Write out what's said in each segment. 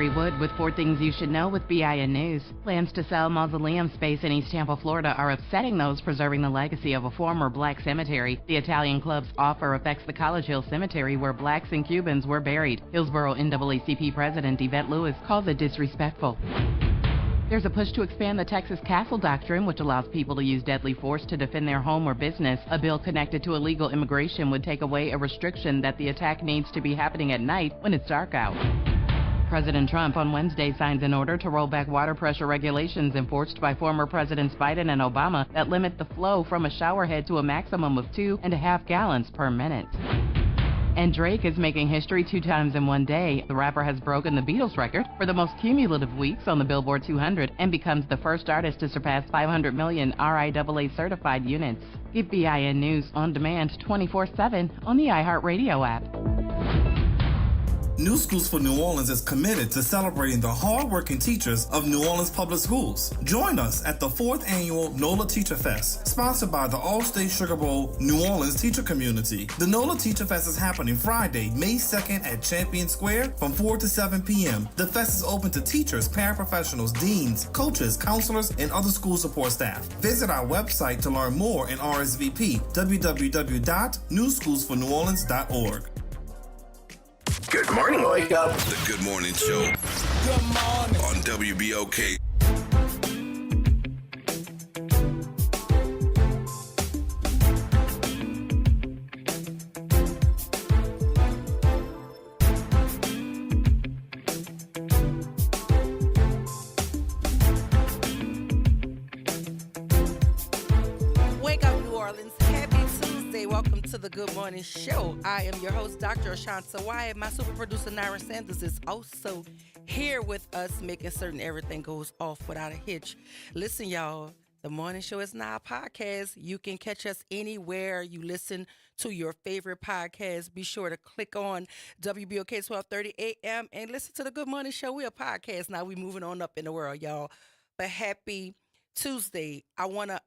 Lori Wood with 4 Things You Should Know with BIN News. Plans to sell mausoleum space in East Tampa, Florida are upsetting those preserving the legacy of a former black cemetery. The Italian club's offer affects the College Hill Cemetery where blacks and Cubans were buried. Hillsborough NAACP President Yvette Lewis called it disrespectful. There's a push to expand the Texas Castle Doctrine, which allows people to use deadly force to defend their home or business. A bill connected to illegal immigration would take away a restriction that the attack needs to be happening at night when it's dark out. President Trump on Wednesday signs an order to roll back water pressure regulations enforced by former Presidents Biden and Obama that limit the flow from a shower head to a maximum of 2.5 gallons per minute. And Drake is making history 2 times in one day. The rapper has broken the Beatles record for the most cumulative weeks on the Billboard 200 and becomes the first artist to surpass 500 million RIAA certified units. Get BIN News on demand 24/7 on the iHeartRadio app. New Schools for New Orleans is committed to celebrating the hard-working teachers of New Orleans Public Schools. Join us at the 4th Annual NOLA Teacher Fest, sponsored by the All-State Sugar Bowl New Orleans teacher community. The NOLA Teacher Fest is happening Friday, May 2nd at Champion Square from 4 to 7 p.m. The fest is open to teachers, paraprofessionals, deans, coaches, counselors, and other school support staff. Visit our website to learn more and RSVP, www.newschoolsforneworleans.org. Good morning, wake up. The Good Morning Show. Good morning. On WBOK. Wake up, New Orleans. Happy Tuesday. Welcome to the Good Morning Show. I am your host, Dr. Ashanta Wyatt. My super producer, Naira Sanders, is also here with us, making certain everything goes off without a hitch. Listen, y'all, the morning show is now a podcast. You can catch us anywhere you listen to your favorite podcast. Be sure to click on WBOK 1230 AM and listen to the Good Morning Show. We're a podcast now. We're moving on up in the world, y'all. But happy Tuesday. I want to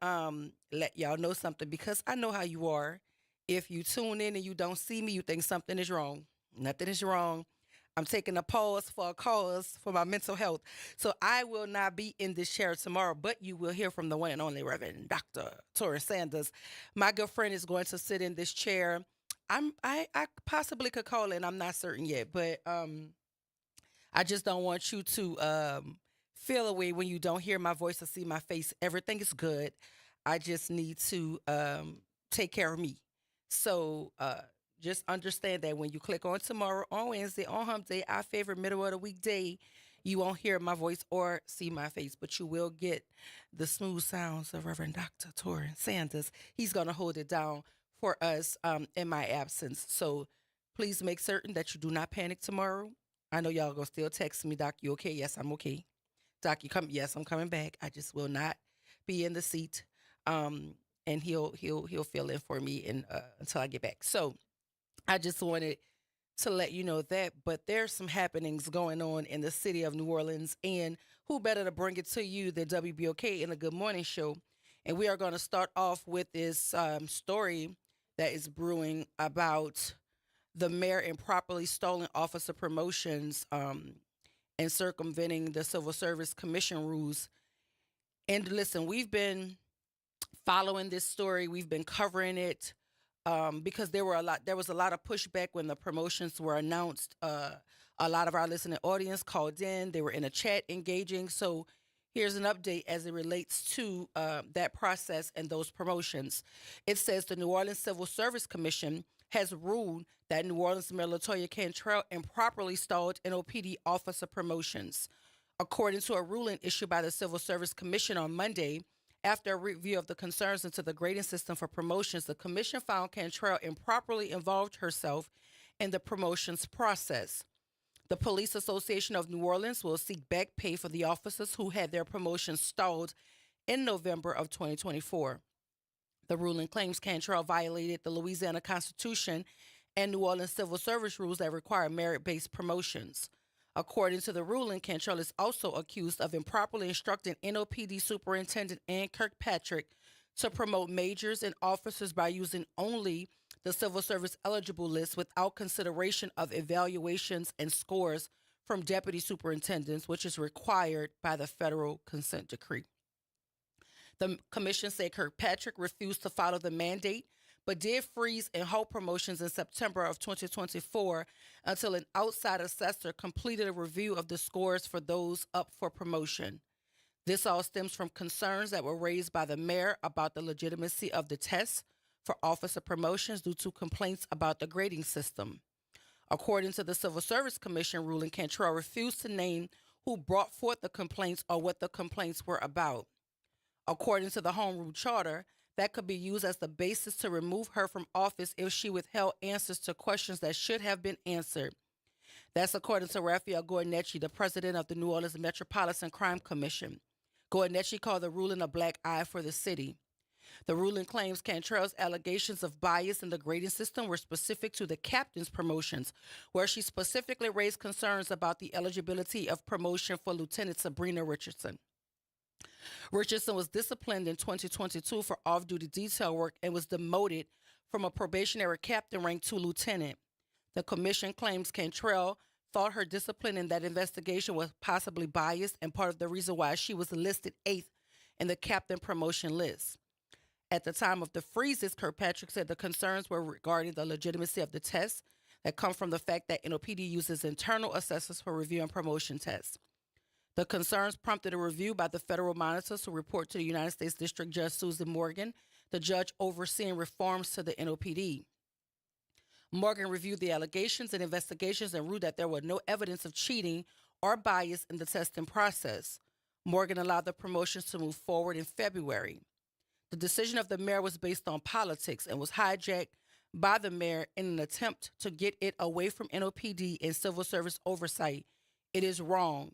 let y'all know something because I know how you are. If you tune in and you don't see me, you think something is wrong. Nothing is wrong. I'm taking a pause for a cause for my mental health. So I will not be in this chair tomorrow, but you will hear from the one and only Reverend Dr. Torrance Sanders. My good friend is going to sit in this chair. I possibly could call in. I'm not certain yet, but I just don't want you to feel away when you don't hear my voice or see my face. Everything is good. I just need to take care of me. So just understand that when you click on tomorrow, on Wednesday, on Hump Day, our favorite middle of the weekday, you won't hear my voice or see my face, but you will get the smooth sounds of Reverend Dr. Torrance Sanders. He's going to hold it down for us in my absence. So please make certain that you do not panic tomorrow. I know y'all going to still text me, Doc, you okay? Yes, I'm okay. Doc, you come? Yes, I'm coming back. I just will not be in the seat. And he'll fill in for me until I get back. So I just wanted to let you know that. But there's some happenings going on in the city of New Orleans, and who better to bring it to you than WBOK in the Good Morning Show? And we are going to start off with this story that is brewing about the mayor improperly stolen officer promotions and circumventing the Civil Service Commission rules. And listen, we've been following this story. We've been covering it because there was a lot of pushback when the promotions were announced. A lot of our listening audience called in. They were in a chat engaging. So here's an update as it relates to that process and those promotions. It says the New Orleans Civil Service Commission has ruled that New Orleans Mayor LaToya Cantrell improperly stalled NOPD officer promotions. According to a ruling issued by the Civil Service Commission on Monday, after a review of the concerns into the grading system for promotions, the commission found Cantrell improperly involved herself in the promotions process. The Police Association of New Orleans will seek back pay for the officers who had their promotions stalled in November of 2024. The ruling claims Cantrell violated the Louisiana Constitution and New Orleans civil service rules that require merit-based promotions. According to the ruling, Cantrell is also accused of improperly instructing NOPD Superintendent Ann Kirkpatrick to promote majors and officers by using only the civil service eligible list without consideration of evaluations and scores from deputy superintendents, which is required by the federal consent decree. The commission said Kirkpatrick refused to follow the mandate, but did freeze and hold promotions in September of 2024 until an outside assessor completed a review of the scores for those up for promotion. This all stems from concerns that were raised by the mayor about the legitimacy of the tests for officer promotions due to complaints about the grading system. According to the Civil Service Commission ruling, Cantrell refused to name who brought forth the complaints or what the complaints were about. According to the Home Rule Charter, that could be used as the basis to remove her from office if she withheld answers to questions that should have been answered. That's according to Raphael Gornechi, the president of the New Orleans Metropolitan Crime Commission. Gornechi called the ruling a black eye for the city. The ruling claims Cantrell's allegations of bias in the grading system were specific to the captain's promotions, where she specifically raised concerns about the eligibility of promotion for Lieutenant Sabrina Richardson. Richardson was disciplined in 2022 for off-duty detail work and was demoted from a probationary captain rank to lieutenant. The commission claims Cantrell thought her discipline in that investigation was possibly biased and part of the reason why she was listed 8th in the captain promotion list. At the time of the freezes, Kirkpatrick said the concerns were regarding the legitimacy of the tests that come from the fact that NOPD uses internal assessors for review and promotion tests. The concerns prompted a review by the federal monitors who report to the United States District Judge Susan Morgan, the judge overseeing reforms to the NOPD. Morgan reviewed the allegations and investigations and ruled that there was no evidence of cheating or bias in the testing process. Morgan allowed the promotions to move forward in February. The decision of the mayor was based on politics and was hijacked by the mayor in an attempt to get it away from NOPD and civil service oversight. It is wrong,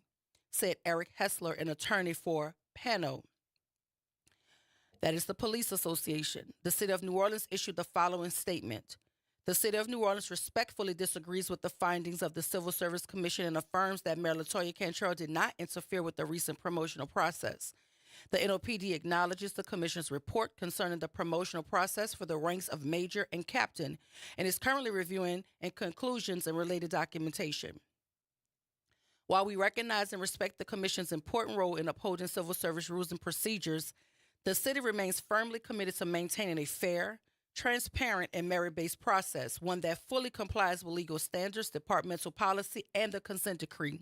said Eric Hessler, an attorney for PANO. That is the Police Association. The City of New Orleans issued the following statement. The City of New Orleans respectfully disagrees with the findings of the Civil Service Commission and affirms that Mayor LaToya Cantrell did not interfere with the recent promotional process. The NOPD acknowledges the Commission's report concerning the promotional process for the ranks of Major and Captain and is currently reviewing and conclusions and related documentation. While we recognize and respect the Commission's important role in upholding civil service rules and procedures, the City remains firmly committed to maintaining a fair, transparent, and merit-based process, one that fully complies with legal standards, departmental policy, and the consent decree.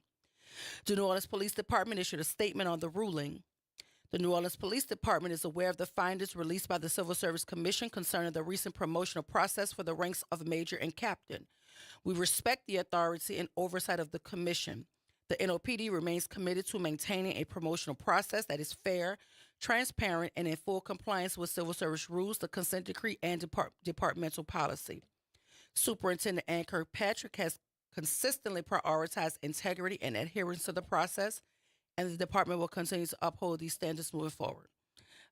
The New Orleans Police Department issued a statement on the ruling. The New Orleans Police Department is aware of the findings released by the Civil Service Commission concerning the recent promotional process for the ranks of Major and Captain. We respect the authority and oversight of the Commission. The NOPD remains committed to maintaining a promotional process that is fair, transparent, and in full compliance with civil service rules, the consent decree, and departmental policy. Superintendent Ann Kirkpatrick has consistently prioritized integrity and adherence to the process, and the department will continue to uphold these standards moving forward.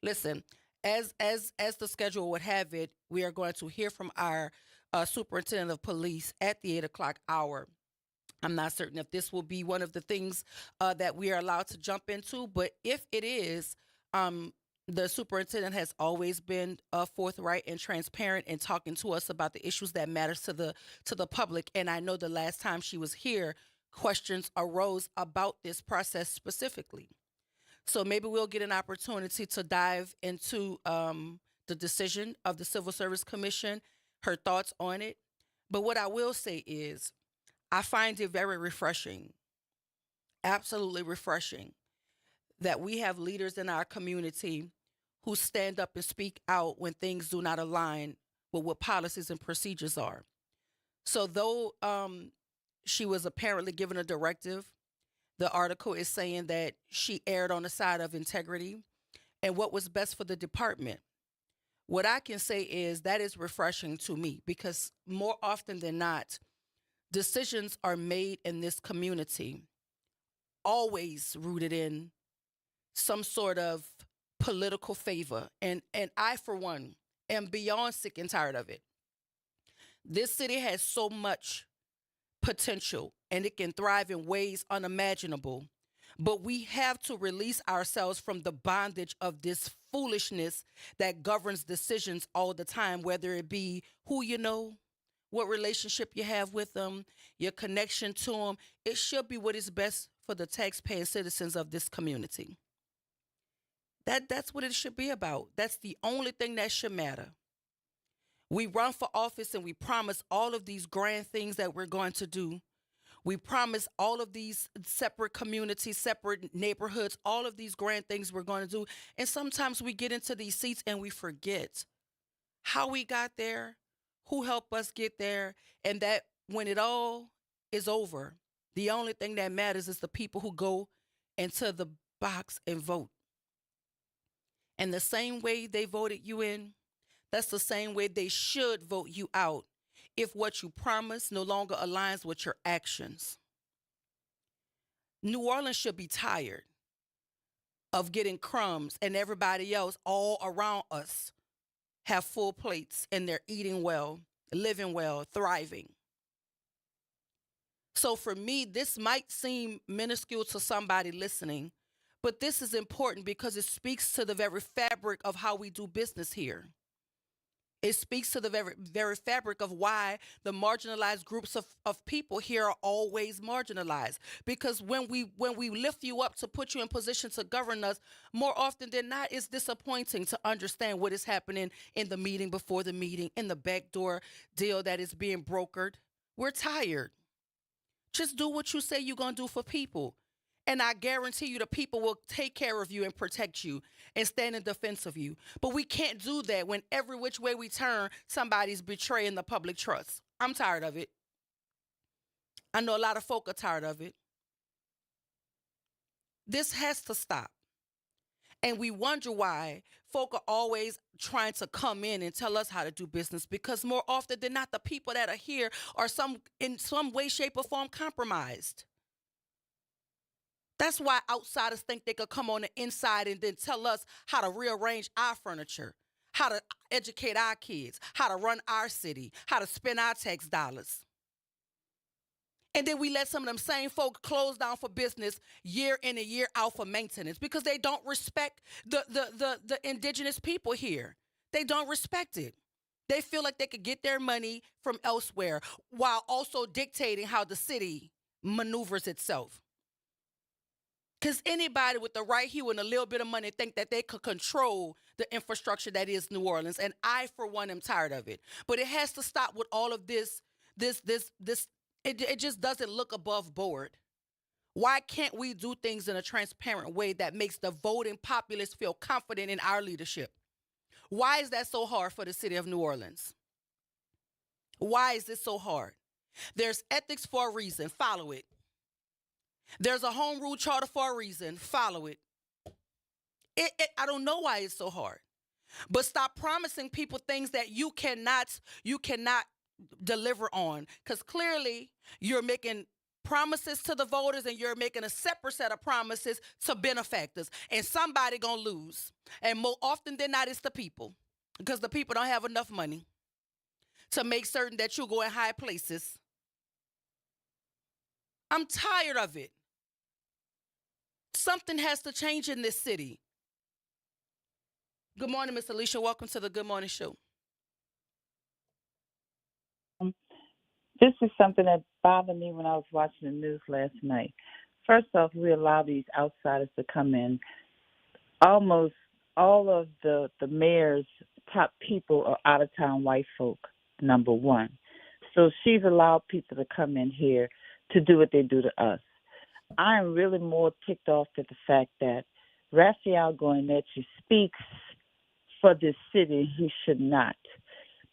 Listen, as the schedule would have it, we are going to hear from our superintendent of police at the 8 o'clock hour. I'm not certain if this will be one of the things that we are allowed to jump into, but if it is, the superintendent has always been forthright and transparent in talking to us about the issues that matters to the public. And I know the last time she was here, questions arose about this process specifically. So maybe we'll get an opportunity to dive into the decision of the Civil Service Commission, her thoughts on it. But what I will say is, I find it very refreshing, absolutely refreshing, that we have leaders in our community who stand up and speak out when things do not align with what policies and procedures are. So though she was apparently given a directive, the article is saying that she erred on the side of integrity and what was best for the department. What I can say is that is refreshing to me, because more often than not, decisions are made in this community always rooted in some sort of political favor. And I, for one, am beyond sick and tired of it. This city has so much potential and it can thrive in ways unimaginable. But we have to release ourselves from the bondage of this foolishness that governs decisions all the time, whether it be who you know, what relationship you have with them, your connection to them. It should be what is best for the taxpaying citizens of this community. That's what it should be about. That's the only thing that should matter. We run for office and we promise all of these grand things that we're going to do. We promise all of these separate communities, separate neighborhoods, all of these grand things we're going to do. And sometimes we get into these seats and we forget how we got there, who helped us get there, and that when it all is over, the only thing that matters is the people who go into the box and vote. And the same way they voted you in, that's the same way they should vote you out if what you promise no longer aligns with your actions. New Orleans should be tired of getting crumbs and everybody else all around us have full plates and they're eating well, living well, thriving. So for me, this might seem minuscule to somebody listening, but this is important because it speaks to the very fabric of how we do business here. It speaks to the very fabric of why the marginalized groups of people here are always marginalized. Because when we lift you up to put you in position to govern us, more often than not, it's disappointing to understand what is happening in the meeting, before the meeting, in the backdoor deal that is being brokered. We're tired. Just do what you say you're going to do for people. And I guarantee you the people will take care of you and protect you and stand in defense of you. But we can't do that when every which way we turn, somebody's betraying the public trust. I'm tired of it. I know a lot of folk are tired of it. This has to stop. And we wonder why folk are always trying to come in and tell us how to do business, because more often than not, the people that are here are in some way, shape, or form compromised. That's why outsiders think they could come on the inside and then tell us how to rearrange our furniture, how to educate our kids, how to run our city, how to spend our tax dollars. And then we let some of them same folk close down for business year in and year out for maintenance because they don't respect the indigenous people here. They don't respect it. They feel like they could get their money from elsewhere while also dictating how the city maneuvers itself. Because anybody with the right hue and a little bit of money think that they could control the infrastructure that is New Orleans. And I, for one, am tired of it. But it has to stop with all of this. It just doesn't look above board. Why can't we do things in a transparent way that makes the voting populace feel confident in our leadership? Why is that so hard for the city of New Orleans? Why is this so hard? There's ethics for a reason. Follow it. There's a home rule charter for a reason. Follow it. I don't know why it's so hard. But stop promising people things that you cannot deliver on. Because clearly you're making promises to the voters and you're making a separate set of promises to benefactors. And somebody gonna lose. And more often than not, it's the people. Because the people don't have enough money to make certain that you go in high places. I'm tired of it. Something has to change in this city. Good morning, Miss Alicia. Welcome to the Good Morning Show. This is something that bothered me when I was watching the news last night. First off, we allow these outsiders to come in. Almost all of the mayor's top people are out-of-town white folk, number one. So she's allowed people to come in here to do what they do to us. I am really more ticked off at the fact that Raphael Goyeneche speaks for this city. He should not.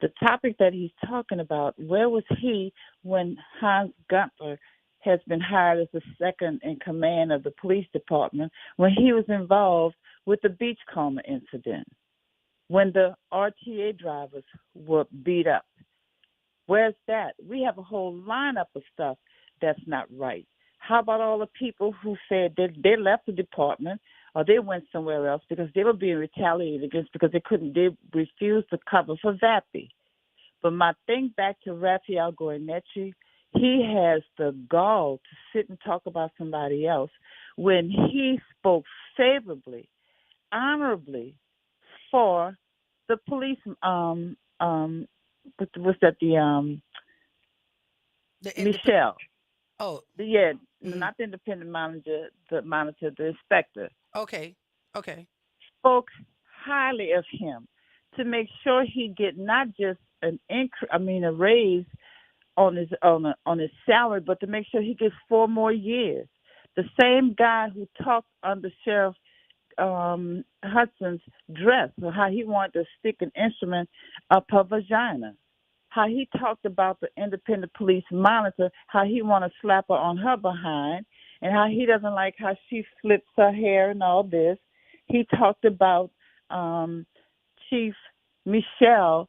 The topic that he's talking about, where was he when Hans Gunther has been hired as the second in command of the police department, when he was involved with the Beachcomber incident, when the RTA drivers were beat up? Where's that? We have a whole lineup of stuff that's not right. How about all the people who said that they left the department or they went somewhere else because they were being retaliated against because they refused to cover for VAPI? But my thing back to Raphael Goyeneche, he has the gall to sit and talk about somebody else when he spoke favorably, honorably for the police. Michelle. Oh. Yeah, not the independent monitor, the inspector. Okay. Spoke highly of him to make sure he get not just a raise on his salary, but to make sure he gets 4 more years. The same guy who talked under Sheriff Hudson's dress, or how he wanted to stick an instrument up her vagina, how he talked about the independent police monitor, how he want to slap her on her behind, and how he doesn't like how she flips her hair and all this. He talked about Chief Michelle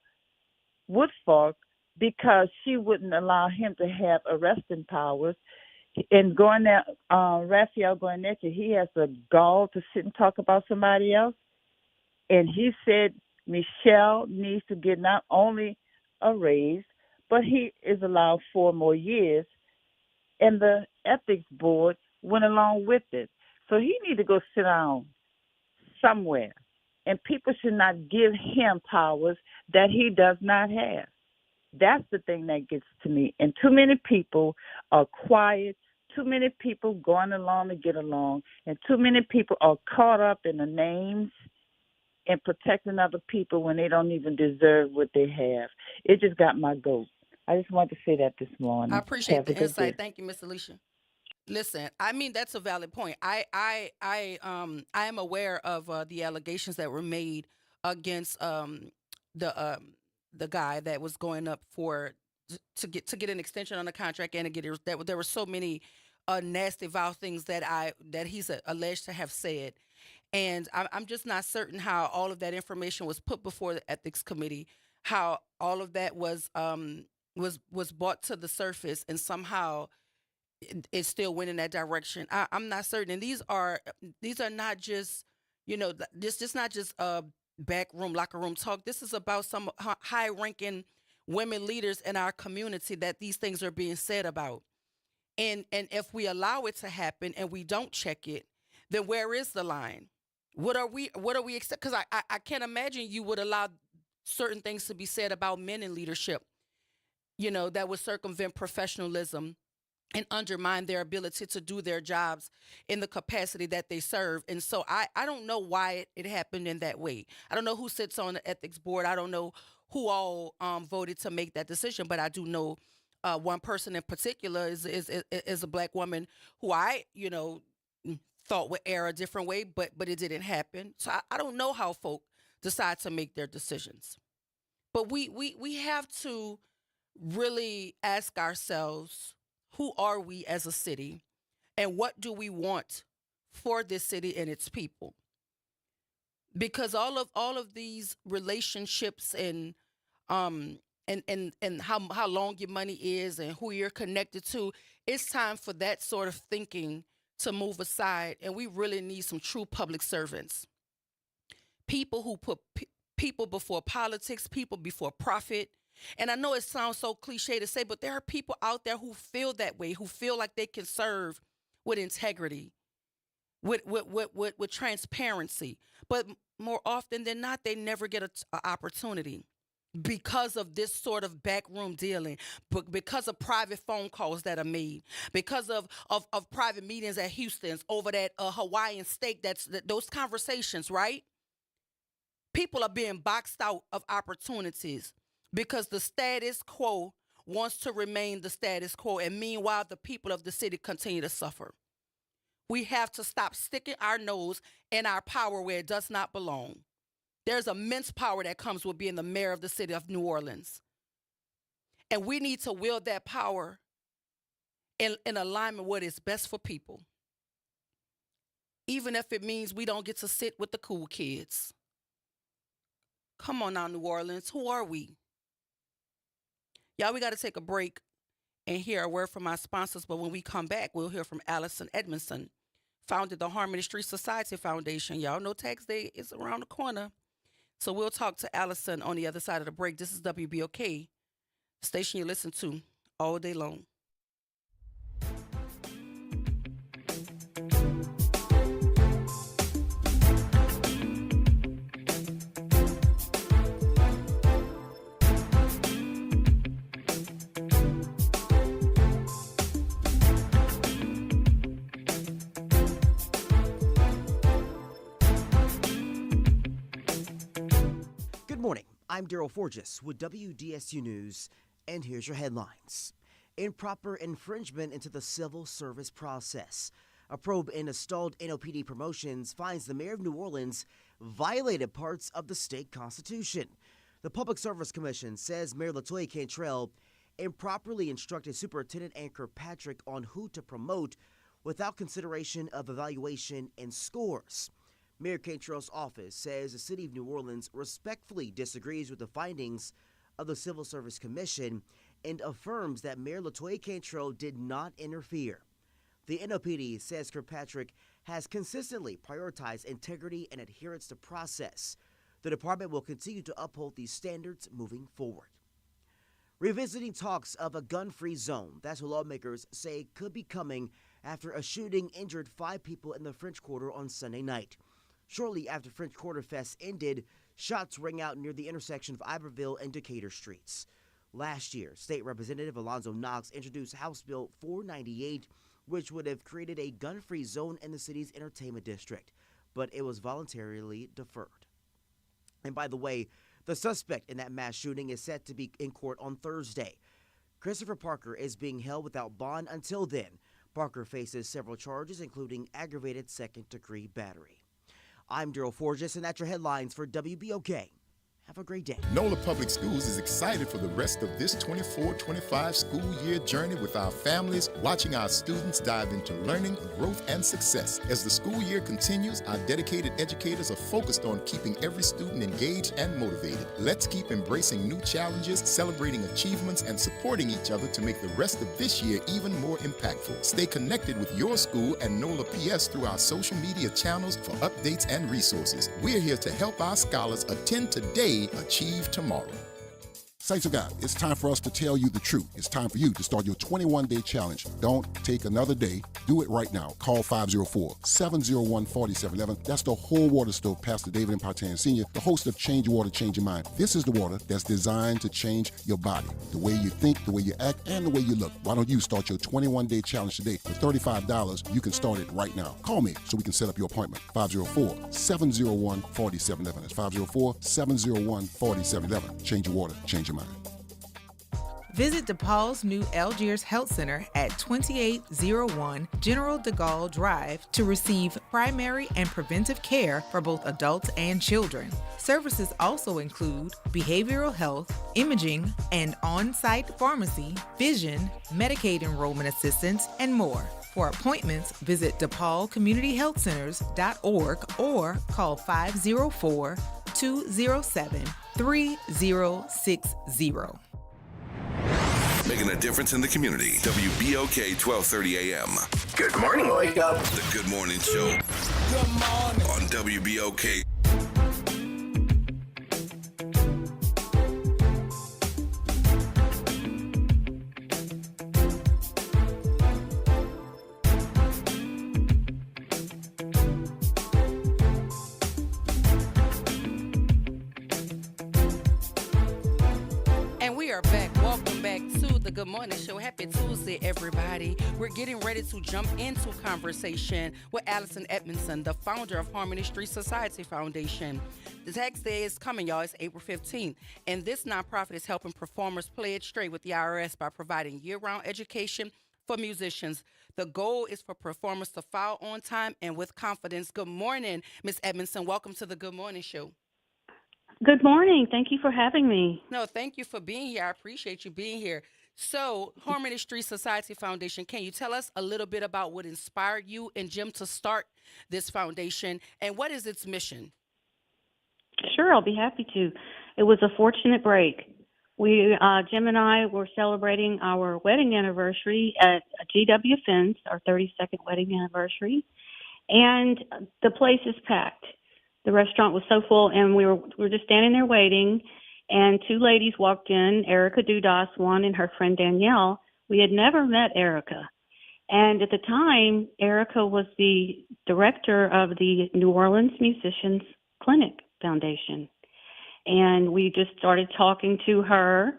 Woodfork because she wouldn't allow him to have arresting powers. And Raphael Gornecki, he has the gall to sit and talk about somebody else. And he said Michelle needs to get not only a raise, but he is allowed 4 more years. And the ethics board went along with it. So he need to go sit down somewhere. And people should not give him powers that he does not have. That's the thing that gets to me. And too many people are quiet. Too many people going along to get along. And too many people are caught up in the names and protecting other people when they don't even deserve what they have. It just got my goat. I just wanted to say that this morning. I appreciate the insight. Thank you, Miss Alicia. Listen, I mean, that's a valid point. I am aware of the allegations that were made against the guy that was going up to get an extension on the contract and to get it. There were so many nasty, vile things that he's alleged to have said, and I'm just not certain how all of that information was put before the ethics committee, how all of that was brought to the surface, and somehow it still went in that direction. I'm not certain. And these are not just, this just not just backroom, locker room talk. This is about some high-ranking women leaders in our community that these things are being said about. And if we allow it to happen and we don't check it, then where is the line? What are we because I can't imagine you would allow certain things to be said about men in leadership, that would circumvent professionalism and undermine their ability to do their jobs in the capacity that they serve. And so I don't know why it happened in that way. I don't know who sits on the ethics board. I don't know who all voted to make that decision, but I do know one person in particular is a black woman who I thought would err a different way, but it didn't happen. So I don't know how folk decide to make their decisions. But we have to really ask ourselves, who are we as a city, and what do we want for this city and its people? Because all of these relationships and how long your money is and who you're connected to, it's time for that sort of thinking to move aside, and we really need some true public servants. People who put people before politics, people before profit. And I know it sounds so cliche to say, but there are people out there who feel that way, who feel like they can serve with integrity, with transparency. But more often than not, they never get an opportunity because of this sort of backroom dealing, because of private phone calls that are made, because of private meetings at Houston's over that Hawaiian steak. Those conversations, right? People are being boxed out of opportunities because the status quo wants to remain the status quo, and meanwhile, the people of the city continue to suffer. We have to stop sticking our nose in our power where it does not belong. There's immense power that comes with being the mayor of the city of New Orleans. And we need to wield that power in alignment with what is best for people, even if it means we don't get to sit with the cool kids. Come on now, New Orleans, who are we? Y'all, we got to take a break and hear a word from our sponsors, but when we come back, we'll hear from Allison Edmondson, founded the Harmony Street Society Foundation. Y'all know Tax Day is around the corner. So we'll talk to Allison on the other side of the break. This is WBOK, station you listen to all day long. I'm Daryl Forges with WDSU News, and here's your headlines. Improper infringement into the civil service process. A probe into stalled NOPD promotions finds the mayor of New Orleans violated parts of the state constitution. The Public Service Commission says Mayor LaToya Cantrell improperly instructed Superintendent Ann Kirkpatrick on who to promote without consideration of evaluation and scores. Mayor Cantrell's office says the city of New Orleans respectfully disagrees with the findings of the Civil Service Commission and affirms that Mayor LaToya Cantrell did not interfere. The NOPD says Kirkpatrick has consistently prioritized integrity and adherence to process. The department will continue to uphold these standards moving forward. Revisiting talks of a gun-free zone, that's what lawmakers say could be coming after a shooting injured 5 people in the French Quarter on Sunday night. Shortly after French Quarter Fest ended, shots rang out near the intersection of Iberville and Decatur Streets. Last year, State Representative Alonzo Knox introduced House Bill 498, which would have created a gun-free zone in the city's entertainment district, but it was voluntarily deferred. And by the way, the suspect in that mass shooting is set to be in court on Thursday. Christopher Parker is being held without bond until then. Parker faces several charges, including aggravated second-degree battery. I'm Daryl Forges, and that's your headlines for WBOK. Have a great day. NOLA Public Schools is excited for the rest of this 24-25 school year journey with our families, watching our students dive into learning, growth, and success. As the school year continues, our dedicated educators are focused on keeping every student engaged and motivated. Let's keep embracing new challenges, celebrating achievements, and supporting each other to make the rest of this year even more impactful. Stay connected with your school and NOLA PS through our social media channels for updates and resources. We're here to help our scholars attend today, achieve tomorrow. Saints of God, it's time for us to tell you the truth. It's time for you to start your 21-day challenge. Don't take another day. Do it right now. Call 504-701-4711. That's the whole water stove, Pastor David Impartan Sr., the host of Change Your Water, Change Your Mind. This is the water that's designed to change your body, the way you think, the way you act, and the way you look. Why don't you start your 21-day challenge today? For $35, you can start it right now. Call me so we can set up your appointment. 504-701-4711. That's 504-701-4711. Change your water, change your mind. Visit DePaul's new Algiers Health Center at 2801 General de Gaulle Drive to receive primary and preventive care for both adults and children. Services also include behavioral health, imaging, and on-site pharmacy, vision, Medicaid enrollment assistance, and more. For appointments, visit DePaulCommunityHealthCenters.org or call 504-207-3060. Making a difference in the community. WBOK 1230 AM. Good morning, Wake Up. The Good Morning Show. Good morning. On WBOK. We are back. Welcome back to the Good Morning Show. Happy Tuesday, everybody. We're getting ready to jump into conversation with Allison Edmondson, the founder of Harmony Street Society Foundation. The tax day is coming, y'all. It's April 15th. And this nonprofit is helping performers play it straight with the IRS by providing year-round education for musicians. The goal is for performers to file on time and with confidence. Good morning, Ms. Edmondson. Welcome to the Good Morning Show. Good morning. Thank you for having me. No, thank you for being here. I appreciate you being here. So, Harmony Street Society Foundation, can you tell us a little bit about what inspired you and Jim to start this foundation, and what is its mission? Sure, I'll be happy to. It was a fortunate break. Jim and I were celebrating our wedding anniversary at GW Finn's, our 32nd wedding anniversary, and the place is packed. The restaurant was so full, and we were just standing there waiting, and 2 ladies walked in, Erica Dudas, one, and her friend Danielle. We had never met Erica. And at the time, Erica was the director of the New Orleans Musicians Clinic Foundation. And we just started talking to her,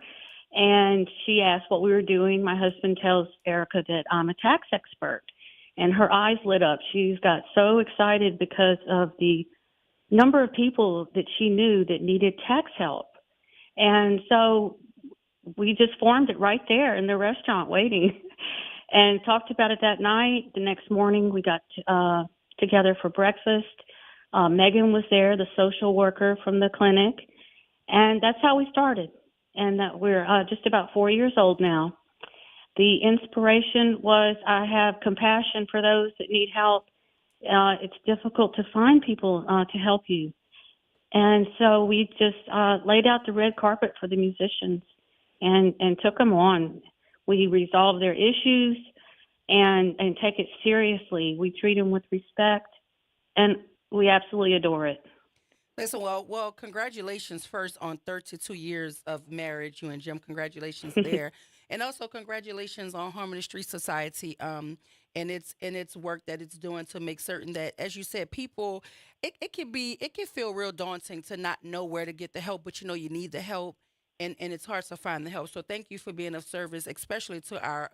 and she asked what we were doing. My husband tells Erica that I'm a tax expert, and her eyes lit up. She's got so excited because of the number of people that she knew that needed tax help. And so we just formed it right there in the restaurant waiting and talked about it that night. The next morning we got together for breakfast. Megan was there, the social worker from the clinic, and that's how we started. And we're just about 4 years old now. The inspiration was I have compassion for those that need help. It's difficult to find people to help you. And so we just laid out the red carpet for the musicians and took them on. We resolve their issues and take it seriously. We treat them with respect, and we absolutely adore it. Listen, well, congratulations first on 32 years of marriage, you and Jim. Congratulations there, and also congratulations on Harmony Street Society and its work that it's doing to make certain that, as you said, people, it can feel real daunting to not know where to get the help, but you know you need the help, and it's hard to find the help. So thank you for being of service, especially to our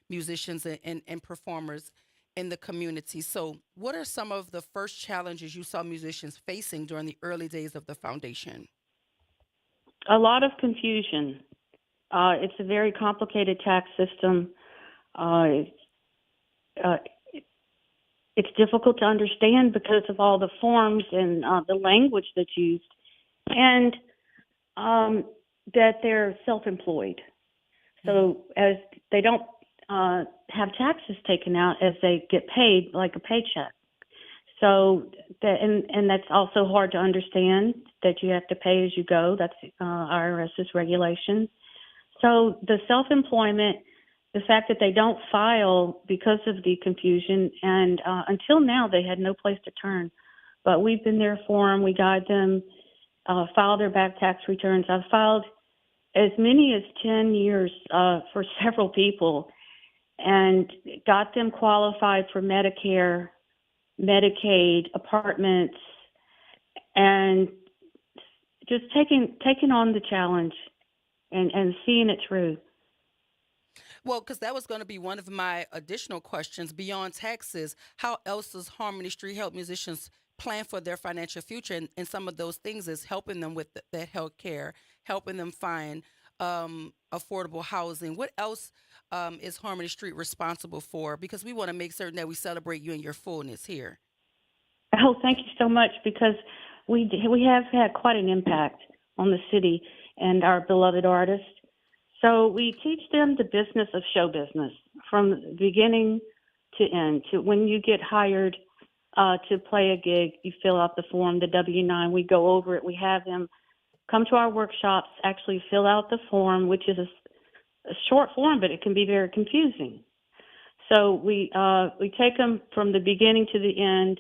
musicians and performers in the community. So what are some of the first challenges you saw musicians facing during the early days of the foundation? A lot of confusion. It's a very complicated tax system. It's difficult to understand because of all the forms and the language that's used, and that they're self-employed. So as they don't have taxes taken out as they get paid like a paycheck. So that, and that's also hard to understand, that you have to pay as you go. That's IRS's regulation. So the self-employment, the fact that they don't file because of the confusion, and until now they had no place to turn. But we've been there for them. We guide them, file their back tax returns. I've filed as many as 10 years for several people, and got them qualified for Medicare, Medicaid, apartments, and just taking on the challenge and seeing it through. Well, because that was going to be one of my additional questions. Beyond taxes, how else does Harmony Street help musicians plan for their financial future? And some of those things is helping them with that health care, helping them find affordable housing. What else is Harmony Street responsible for? Because we want to make certain that we celebrate you and your fullness here. Oh, thank you so much, because we have had quite an impact on the city and our beloved artists. So we teach them the business of show business from beginning to end. To when you get hired to play a gig, you fill out the form, the W-9. We go over it. We have them come to our workshops, actually fill out the form, which is a short form, but it can be very confusing. So we take them from the beginning to the end,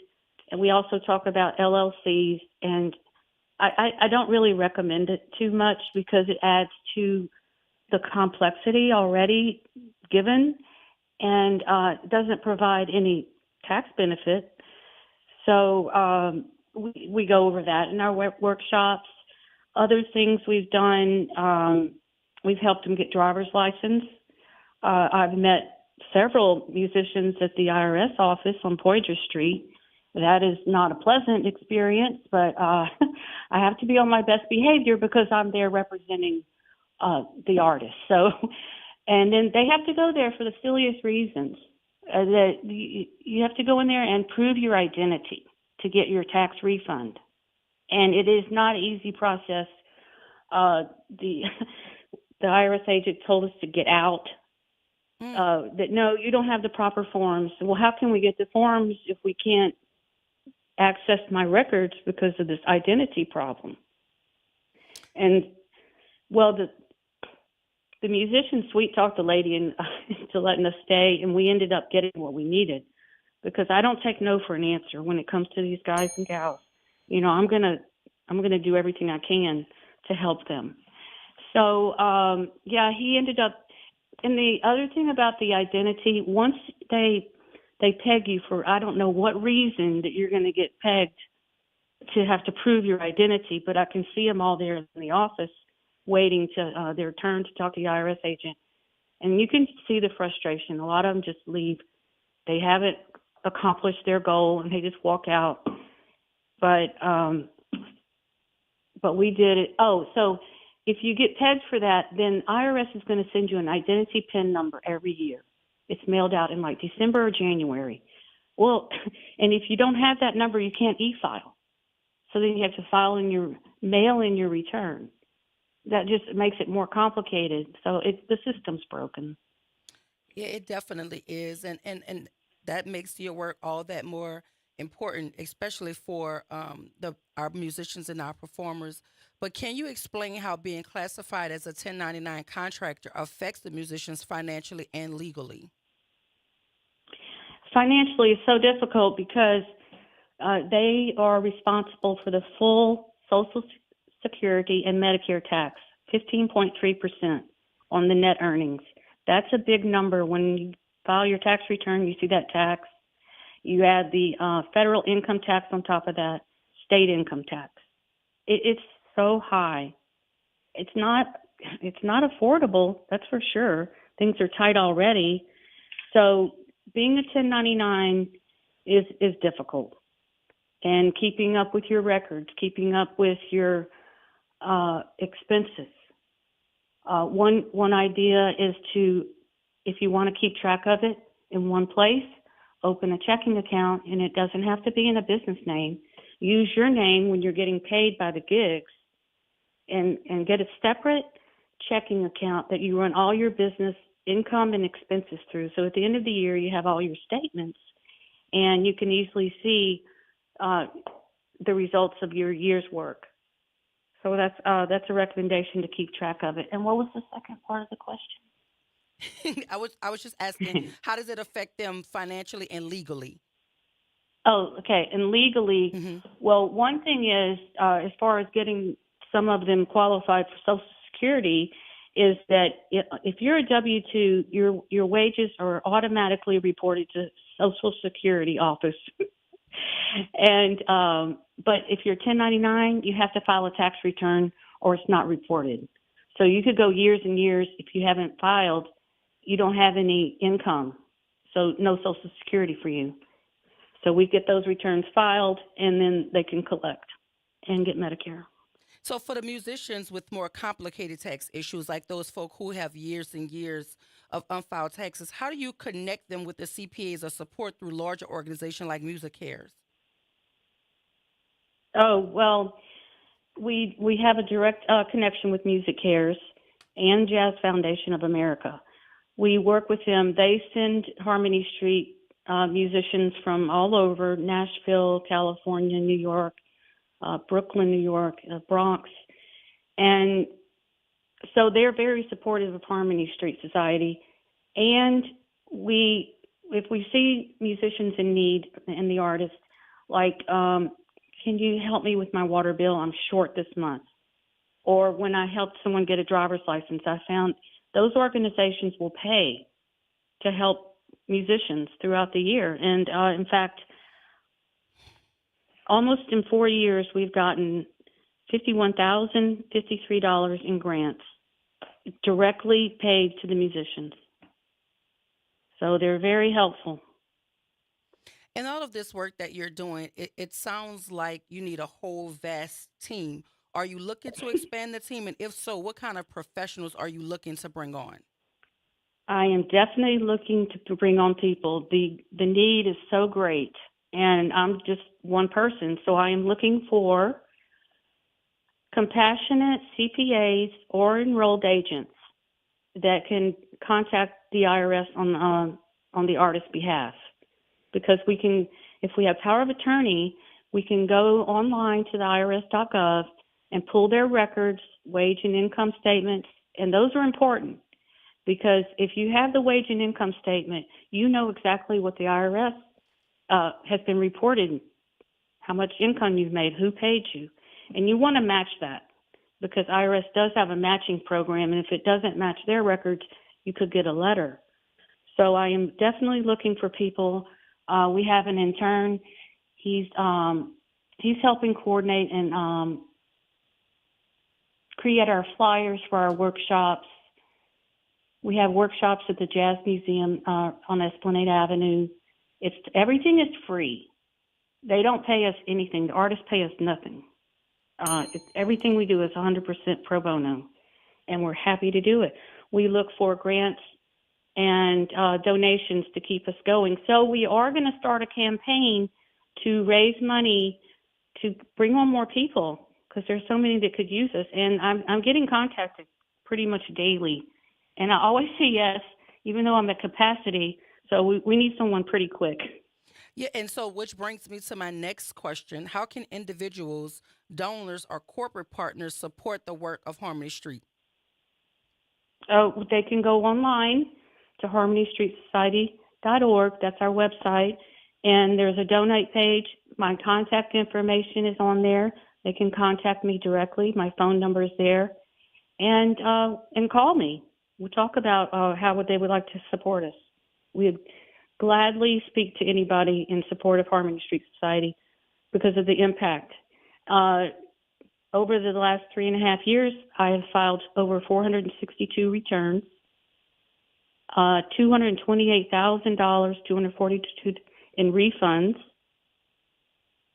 and we also talk about LLCs. And I don't really recommend it too much because it adds to the complexity already given, and doesn't provide any tax benefit. So we go over that in our workshops. Other things we've done, we've helped them get driver's license. I've met several musicians at the IRS office on Poydras Street. That is not a pleasant experience, but I have to be on my best behavior because I'm there representing the artist. So, and then they have to go there for the silliest reasons. That you have to go in there and prove your identity to get your tax refund. And it is not an easy process. The IRS agent told us to get out. That no, you don't have the proper forms. Well, how can we get the forms if we can't access my records because of this identity problem? And well, the musician sweet talked the lady into letting us stay, and we ended up getting what we needed, because I don't take no for an answer when it comes to these guys and gals. You know, I'm gonna do everything I can to help them. So yeah, he ended up. And the other thing about the identity, once they peg you for I don't know what reason that you're going to get pegged to have to prove your identity, but I can see them all there in the office waiting to their turn to talk to the IRS agent. And you can see the frustration. A lot of them just leave. They haven't accomplished their goal and they just walk out. But we did it. Oh, so if you get pegged for that, then IRS is going to send you an identity PIN number every year. It's mailed out in like December or January. Well, and if you don't have that number, you can't e-file. So then you have to mail in your return. That just makes it more complicated. So the system's broken. Yeah, it definitely is, and that makes your work all that more important, especially for our musicians and our performers. But can you explain how being classified as a 1099 contractor affects the musicians financially and legally? Financially, it's so difficult because they are responsible for the full Social Security and Medicare tax, 15.3% on the net earnings. That's a big number. When you file your tax return, you see that tax. You add the federal income tax on top of that, state income tax. It's so high. It's not affordable, that's for sure. Things are tight already. So being a 1099 is difficult. And keeping up with your records, keeping up with your expenses. One idea is to, if you want to keep track of it in one place, open a checking account, and it doesn't have to be in a business name. Use your name when you're getting paid by the gigs, and get a separate checking account that you run all your business income and expenses through. So at the end of the year, you have all your statements, and you can easily see the results of your year's work. So that's a recommendation to keep track of it. And what was the second part of the question? I was just asking, how does it affect them financially and legally? Oh, okay. And legally, well, one thing is, as far as getting some of them qualified for Social Security, is that if you're a W-2, your wages are automatically reported to Social Security office. And but if you're 1099, you have to file a tax return or it's not reported. So you could go years and years if you haven't filed, you don't have any income. So no Social Security for you. So we get those returns filed and then they can collect and get Medicare. So for the musicians with more complicated tax issues, like those folk who have years and years of unfiled taxes, how do you connect them with the CPAs or support through larger organizations like MusiCares? Oh, well, we have a direct connection with MusiCares and Jazz Foundation of America. We work with them. They send Harmony Street musicians from all over, Nashville, California, New York, Brooklyn, New York, Bronx. And so they're very supportive of Harmony Street Society. And if we see musicians in need and the artists, like, can you help me with my water bill? I'm short this month. Or when I helped someone get a driver's license, I found those organizations will pay to help musicians throughout the year. And in fact, almost in 4 years, we've gotten $51,053 in grants directly paid to the musicians. So they're very helpful. And all of this work that you're doing, it sounds like you need a whole vast team. Are you looking to expand the team? And if so, what kind of professionals are you looking to bring on? I am definitely looking to bring on people. The need is so great. And I'm just one person, so I am looking for compassionate CPAs or enrolled agents that can contact the IRS on the artist's behalf. Because we can, if we have power of attorney, we can go online to the IRS.gov and pull their records, wage and income statements, and those are important. Because if you have the wage and income statement, you know exactly what the IRS has been reported, how much income you've made, who paid you. And you want to match that because IRS does have a matching program, and if it doesn't match their records, you could get a letter. So I am definitely looking for people. We have an intern. He's helping coordinate and create our flyers for our workshops. We have workshops at the Jazz Museum on Esplanade Avenue. Everything is free. They don't pay us anything. The artists pay us nothing. Everything we do is 100% pro bono. and we're happy to do it. We look for grants and donations to keep us going. So we are going to start a campaign to raise money to bring on more people, because there's so many that could use us. And I'm getting contacted pretty much daily. And I always say yes, even though I'm at capacity. So we need someone pretty quick. Yeah, and so which brings me to my next question. How can individuals, donors, or corporate partners support the work of Harmony Street? Oh, they can go online to harmonystreetsociety.org. That's our website. And there's a donate page. My contact information is on there. They can contact me directly. My phone number is there. And call me. We'll talk about how they would like to support us. We'd gladly speak to anybody in support of Harmony Street Society because of the impact. Over the last 3.5 years, I have filed over 462 returns, $228,000, 242 in refunds,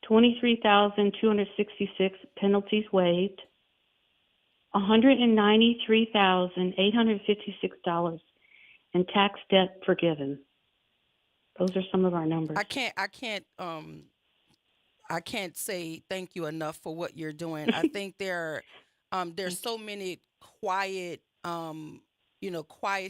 23,266 penalties waived, $193,856 in tax debt forgiven. Those are some of our numbers. I can't say thank you enough for what you're doing. I think there's so many quiet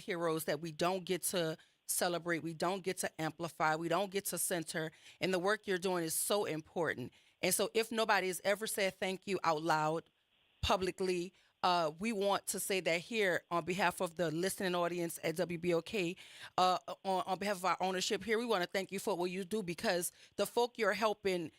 heroes that we don't get to celebrate, we don't get to amplify, we don't get to center, and the work you're doing is so important. And so if nobody has ever said thank you out loud, publicly, we want to say that here on behalf of the listening audience at WBOK, on behalf of our ownership here, we want to thank you for what you do, because the folk you're helping,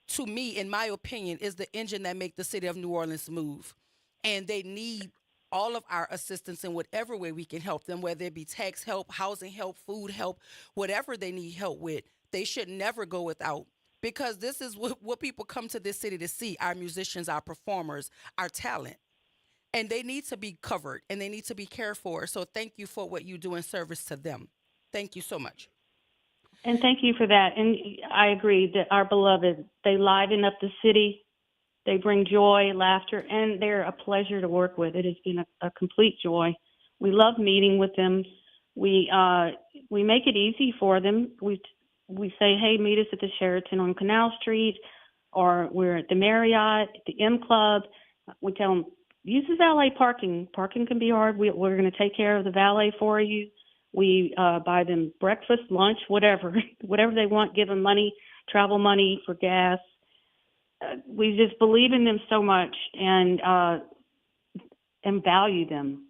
to me, in my opinion, is the engine that make the city of New Orleans move. And they need all of our assistance in whatever way we can help them, whether it be tax help, housing help, food help, whatever they need help with. They should never go without, because this is what people come to this city to see: our musicians, our performers, our talent. And they need to be covered and they need to be cared for. So thank you for what you do in service to them. Thank you so much. And thank you for that. And I agree that our beloved, they liven up the city. They bring joy, laughter, and they're a pleasure to work with. It has been a complete joy. We love meeting with them. We make it easy for them. We say, hey, meet us at the Sheraton on Canal Street, or we're at the Marriott, at the M Club. We tell them, use the valet parking. Parking can be hard. We're going to take care of the valet for you. We buy them breakfast, lunch, whatever they want. Give them money, travel money for gas. We just believe in them so much and value them.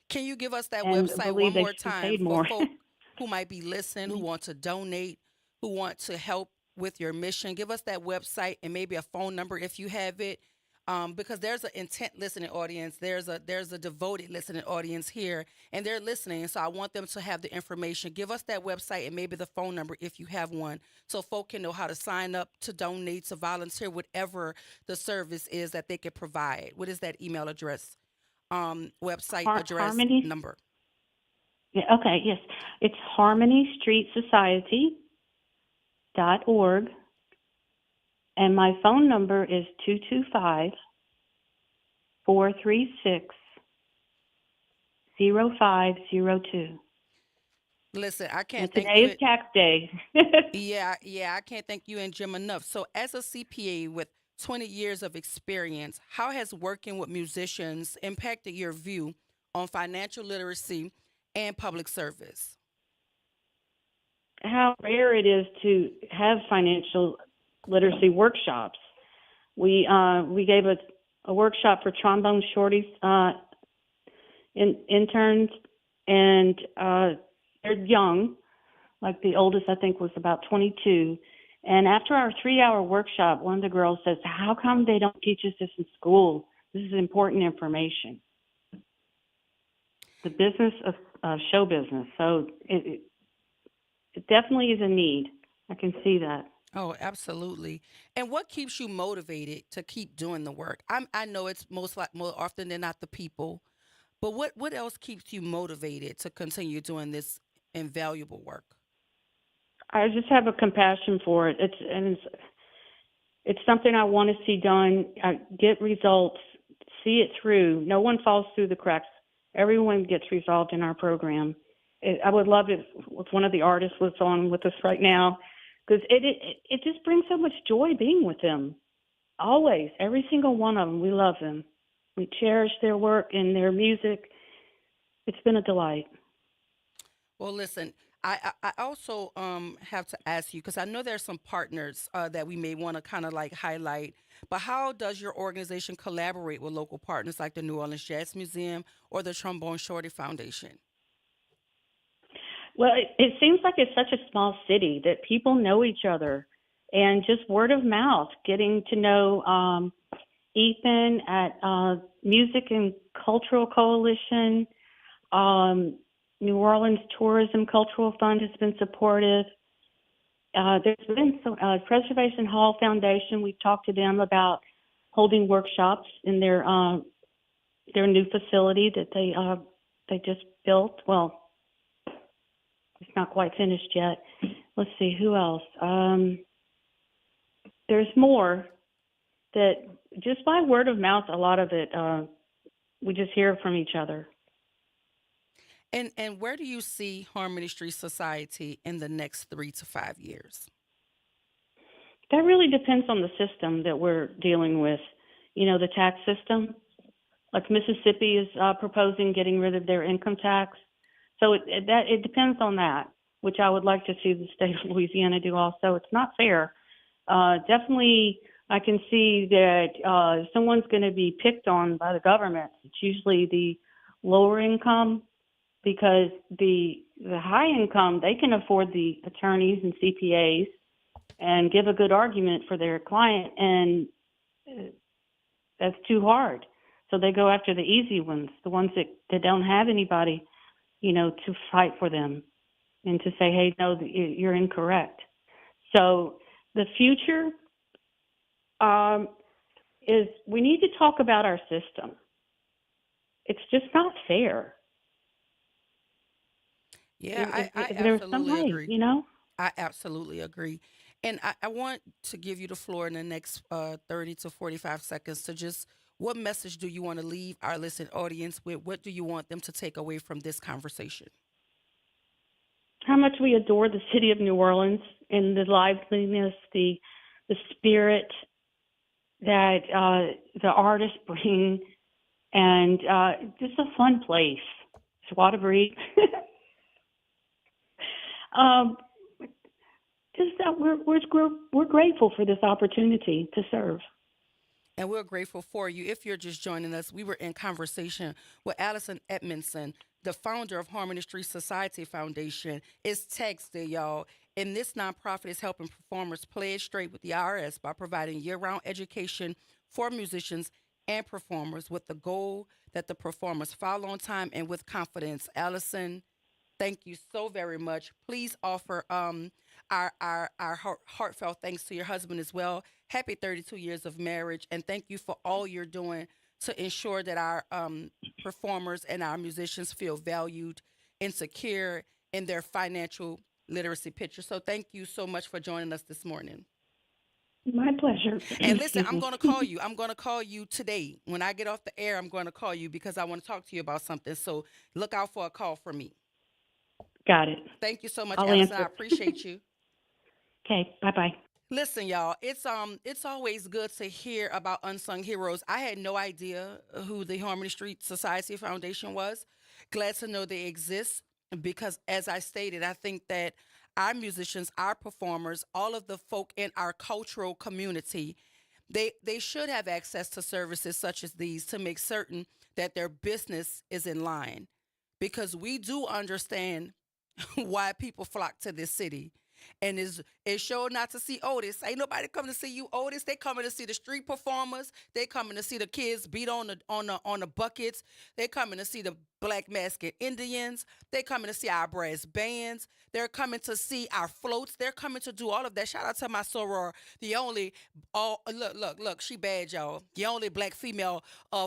Can you give us that website one more time for folk who might be listening, who want to donate, who want to help with your mission? Give us that website and maybe a phone number if you have it. Because there's an intent listening audience, there's a devoted listening audience here, and they're listening. So I want them to have the information. Give us that website and maybe the phone number if you have one, so folk can know how to sign up, to donate, to volunteer, whatever the service is that they could provide. What is that email address, website address, number? Yeah, okay, yes. It's harmonystreetsociety.org. And my phone number is 225-436-0502. Listen, I can't and thank today you. Is tax day. Yeah, I can't thank you and Jim enough. So as a CPA with 20 years of experience, how has working with musicians impacted your view on financial literacy and public service? How rare it is to have financial literacy workshops. We gave a workshop for trombone shorties interns, and they're young. Like the oldest, I think, was about 22. And after our 3-hour workshop, one of the girls says, "How come they don't teach us this in school? This is important information." The business of show business. So it definitely is a need. I can see that. Oh, absolutely. And what keeps you motivated to keep doing the work? I know it's more often than not the people, but what else keeps you motivated to continue doing this invaluable work? I just have a compassion for it. It's something I want to see done. I get results, see it through. No one falls through the cracks. Everyone gets resolved in our program. I would love it if one of the artists was on with us right now, because it just brings so much joy being with them. Always, every single one of them, we love them. We cherish their work and their music. It's been a delight. Well, listen, I also have to ask you, because I know there's some partners that we may want to kind of like highlight, but how does your organization collaborate with local partners like the New Orleans Jazz Museum or the Trombone Shorty Foundation? Well, it seems like it's such a small city that people know each other, and just word of mouth, getting to know Ethan at Music and Cultural Coalition. New Orleans Tourism Cultural Fund has been supportive. There's been some Preservation Hall Foundation. We've talked to them about holding workshops in their new facility that they just built. Well, it's not quite finished yet. Let's see, who else? There's more that just by word of mouth, a lot of it, we just hear from each other. And where do you see Harmony Street Society in the next 3 to 5 years? That really depends on the system that we're dealing with. You know, the tax system. Like Mississippi is proposing getting rid of their income tax. So it depends on that, which I would like to see the state of Louisiana do also. It's not fair. Definitely, I can see that someone's going to be picked on by the government. It's usually the lower income, because the high income, they can afford the attorneys and CPAs and give a good argument for their client, and that's too hard. So they go after the easy ones, the ones that don't have anybody, you know, to fight for them and to say, hey, no, you're incorrect. So the future is we need to talk about our system. It's just not fair. Yeah, I there's some absolutely way, agree. you know? I absolutely agree. And I want to give you the floor in the next 30 to 45 seconds to just, what message do you want to leave our listening audience with? What do you want them to take away from this conversation? How much we adore the city of New Orleans and the liveliness, the spirit that the artists bring, and just a fun place. It's water breathe. Just that we're grateful for this opportunity to serve. And we're grateful for you. If you're just joining us, we were in conversation with Allison Edmondson, the founder of Harmony Street Society Foundation. It's Tax Day, y'all. And this nonprofit is helping performers play it straight with the IRS by providing year-round education for musicians and performers, with the goal that the performers file on time and with confidence. Allison, thank you so very much. Please offer our heartfelt thanks to your husband as well. Happy 32 years of marriage, and thank you for all you're doing to ensure that our performers and our musicians feel valued and secure in their financial literacy picture. So thank you so much for joining us this morning. My pleasure. And listen, I'm going to call you. I'm going to call you today. When I get off the air, I'm going to call you because I want to talk to you about something. So look out for a call from me. Got it. Thank you so much, I'll Allison. answer. I appreciate you. Okay, bye-bye. Listen, y'all, it's always good to hear about unsung heroes. I had no idea who the Harmony Street Society Foundation was. Glad to know they exist because, as I stated, I think that our musicians, our performers, all of the folk in our cultural community, they should have access to services such as these to make certain that their business is in line, because we do understand why people flock to this city. And it's sure not to see Otis. Ain't nobody coming to see you, Otis. They coming to see the street performers. They coming to see the kids beat on the buckets. They coming to see the Black Masket Indians. They coming to see our brass bands. They're coming to see our floats. They're coming to do all of that. Shout out to my soror, the only look, she bad, y'all. The only Black female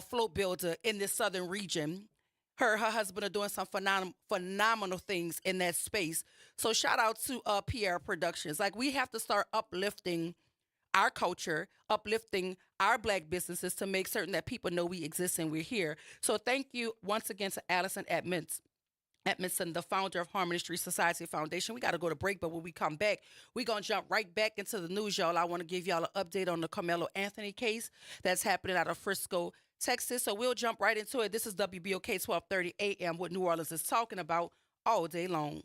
float builder in this southern region. Her husband are doing some phenomenal things in that space. So shout out to PR Productions. Like, we have to start uplifting our culture, uplifting our Black businesses to make certain that people know we exist and we're here. So thank you once again to Allison Edmondson, the founder of Harmony Street Society Foundation. We got to go to break, but when we come back, we're going to jump right back into the news, y'all. I want to give y'all an update on the Carmelo Anthony case that's happening out of Frisco, Texas. So we'll jump right into it. This is WBOK 1230 AM, what New Orleans is talking about all day long.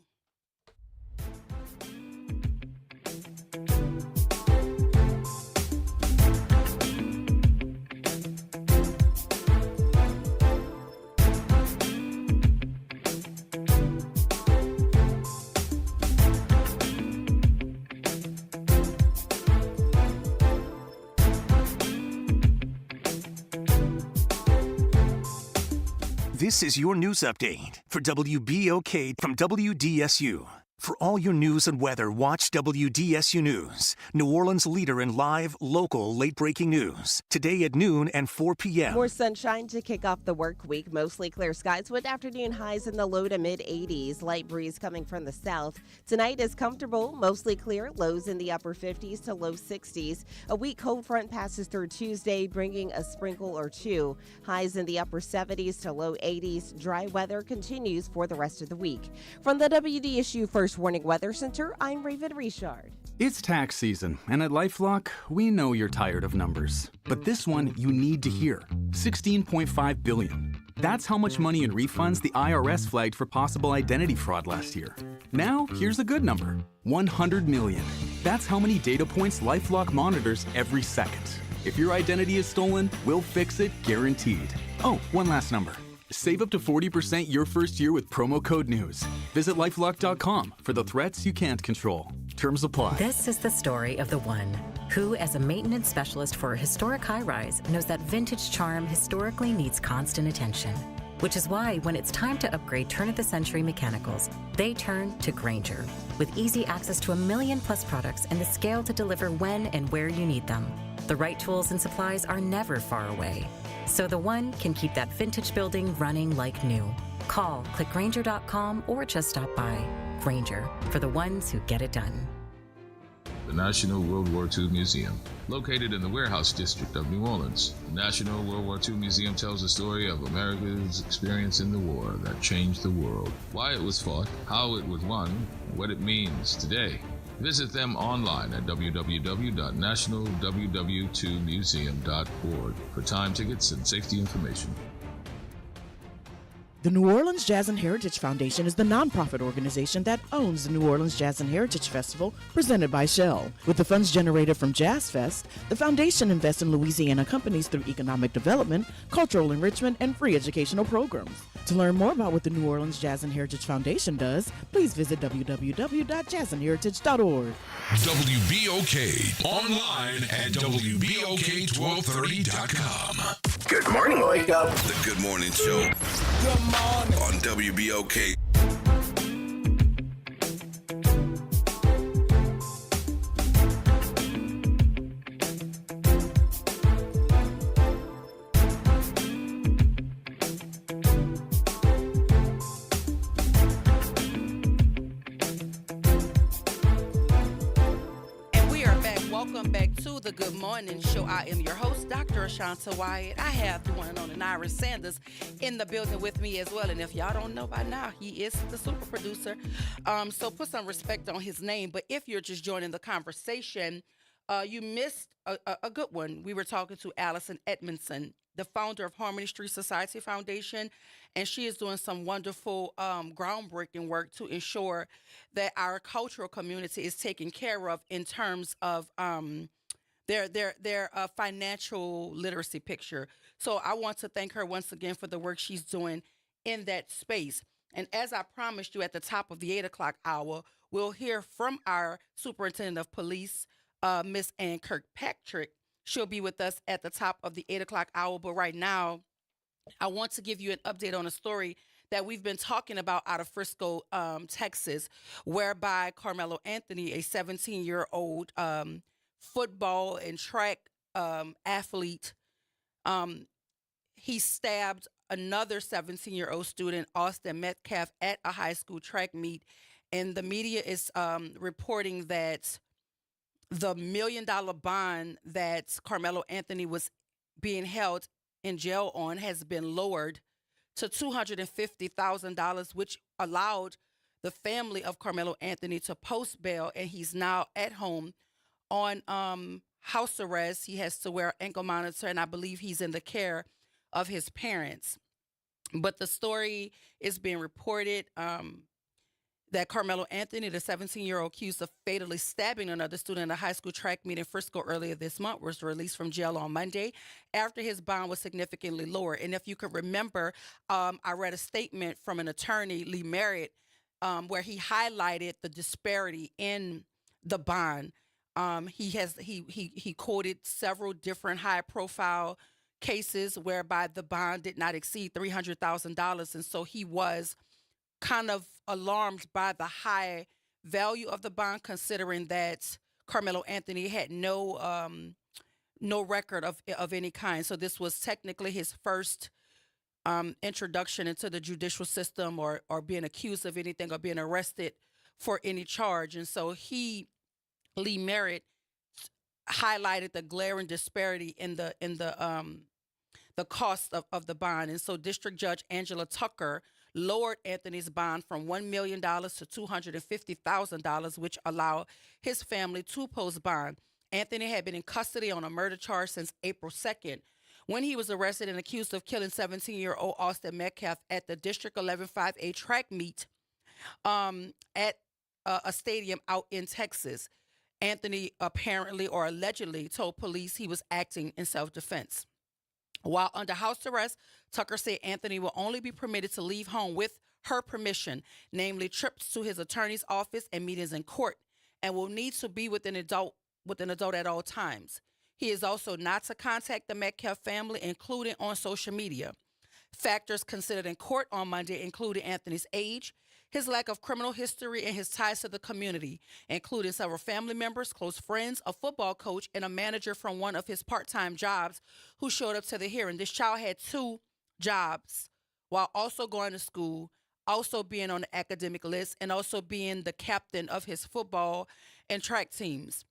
This is your news update for WBOK from WDSU. For all your news and weather, watch WDSU News, New Orleans' leader in live, local, late-breaking news. Today at noon and 4 p.m. More sunshine to kick off the work week. Mostly clear skies with afternoon highs in the low to mid-80s. Light breeze coming from the south. Tonight is comfortable, mostly clear. Lows in the upper 50s to low 60s. A weak cold front passes through Tuesday, bringing a sprinkle or two. Highs in the upper 70s to low 80s. Dry weather continues for the rest of the week. From the WDSU First Warning Weather Center, I'm Raven Richard. It's tax season, and at LifeLock, we know you're tired of numbers. But this one you need to hear. $16.5 billion. That's how much money in refunds the IRS flagged for possible identity fraud last year. Now, here's a good number. $100 million. That's how many data points LifeLock monitors every second. If your identity is stolen, we'll fix it guaranteed. Oh, one last number. Save up to 40% your first year with promo code NEWS. Visit lifelock.com for the threats you can't control. Terms apply. This is the story of the one who, as a maintenance specialist for a historic high-rise, knows that vintage charm historically needs constant attention. Which is why when it's time to upgrade turn-of-the-century mechanicals, they turn to Grainger. With easy access to 1 million+ products and the scale to deliver when and where you need them. The right tools and supplies are never far away. So the one can keep that vintage building running like new. Call, click Grainger.com, or just stop by. Grainger, for the ones who get it done. The National World War II Museum, located in the Warehouse District of New Orleans. The National World War II Museum tells the story of America's experience in the war that changed the world, why it was fought, how it was won, and what it means today. Visit them online at www.nationalww2museum.org for time tickets and safety information. The New Orleans Jazz and Heritage Foundation is the nonprofit organization that owns the New Orleans Jazz and Heritage Festival presented by Shell. With the funds generated from Jazz Fest, the foundation invests in Louisiana companies through economic development, cultural enrichment, and free educational programs. To learn more about what the New Orleans Jazz and Heritage Foundation does, please visit www.jazzandheritage.org. WBOK, online at WBOK1230.com. Good morning, Wake Up. The Good Morning Show. Good morning. On WBOK. Welcome back to the Good Morning Show. I am your host, Dr. Ashanta Wyatt. I have the one and only Nyra Sanders in the building with me as well. And if y'all don't know by now, he is the super producer. So put some respect on his name. But if you're just joining the conversation, you missed a good one. We were talking to Allison Edmondson, the founder of Harmony Street Society Foundation, and she is doing some wonderful groundbreaking work to ensure that our cultural community is taken care of in terms of their financial literacy picture. So I want to thank her once again for the work she's doing in that space. And as I promised you at the top of the 8 o'clock hour, we'll hear from our superintendent of police, Miss Ann Kirkpatrick. She'll be with us at the top of the 8 o'clock hour. But right now, I want to give you an update on a story that we've been talking about out of Frisco, Texas, whereby Carmelo Anthony, a 17-year-old football and track athlete, he stabbed another 17-year-old student, Austin Metcalf, at a high school track meet. And the media is reporting that the $1 million bond that Carmelo Anthony was being held in jail on has been lowered to $250,000, which allowed the family of Carmelo Anthony to post bail, and he's now at home on house arrest. He has to wear an ankle monitor, and I believe he's in the care of his parents. But the story is being reported that Carmelo Anthony, the 17-year-old accused of fatally stabbing another student at a high school track meet in Frisco earlier this month, was released from jail on Monday after his bond was significantly lower. And if you could remember, I read a statement from an attorney, Lee Merritt, where he highlighted the disparity in the bond. He quoted several different high-profile cases whereby the bond did not exceed $300,000, and so he was kind of alarmed by the high value of the bond, considering that Carmelo Anthony had no record of any kind. So this was technically his first introduction into the judicial system, or being accused of anything, or being arrested for any charge. And so Lee Merritt, highlighted the glaring disparity in the cost of the bond. And so District Judge Angela Tucker lowered Anthony's bond from $1 million to $250,000, which allowed his family to post bond. Anthony had been in custody on a murder charge since April 2nd, when he was arrested and accused of killing 17-year-old Austin Metcalf at the District 11-5A track meet at a stadium out in Texas. Anthony apparently or allegedly told police he was acting in self-defense. While under house arrest, Tucker said Anthony will only be permitted to leave home with her permission, namely trips to his attorney's office and meetings in court, and will need to be with an adult at all times. He is also not to contact the Metcalf family, including on social media. Factors considered in court on Monday included Anthony's age, his lack of criminal history, and his ties to the community, including several family members, close friends, a football coach, and a manager from one of his part-time jobs who showed up to the hearing. This child had 2 jobs while also going to school, also being on the academic list, and also being the captain of his football and track teams.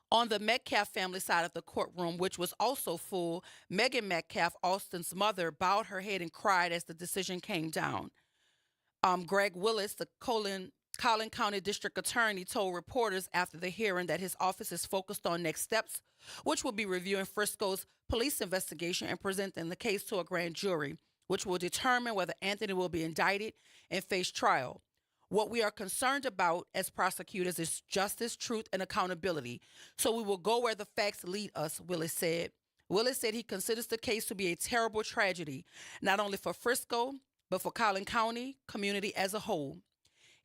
On the Metcalf family side of the courtroom, which was also full, Megan Metcalf, Austin's mother, bowed her head and cried as the decision came down. Greg Willis, the Collin County District Attorney, told reporters after the hearing that his office is focused on next steps, which will be reviewing Frisco's police investigation and presenting the case to a grand jury, which will determine whether Anthony will be indicted and face trial. What we are concerned about as prosecutors is justice, truth, and accountability. So we will go where the facts lead us, Willis said. Willis said he considers the case to be a terrible tragedy, not only for Frisco, but for Collin County community as a whole.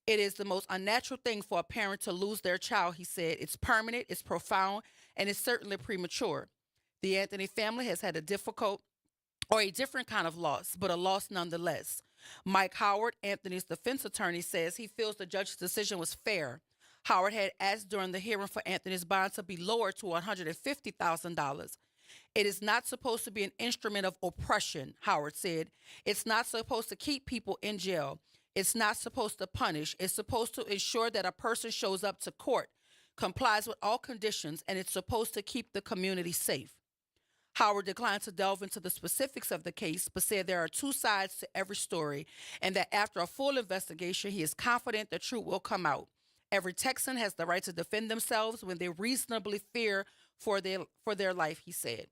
It is the most unnatural thing for a parent to lose their child, he said. It's permanent, it's profound, and it's certainly premature. The Anthony family has had a difficult or a different kind of loss, but a loss nonetheless. Mike Howard, Anthony's defense attorney, says he feels the judge's decision was fair. Howard had asked during the hearing for Anthony's bond to be lowered to $150,000. It is not supposed to be an instrument of oppression, Howard said. It's not supposed to keep people in jail. It's not supposed to punish. It's supposed to ensure that a person shows up to court, complies with all conditions, and it's supposed to keep the community safe. Howard declined to delve into the specifics of the case, but said there are 2 sides to every story, and that after a full investigation, he is confident the truth will come out. Every Texan has the right to defend themselves when they reasonably fear for their life, he said.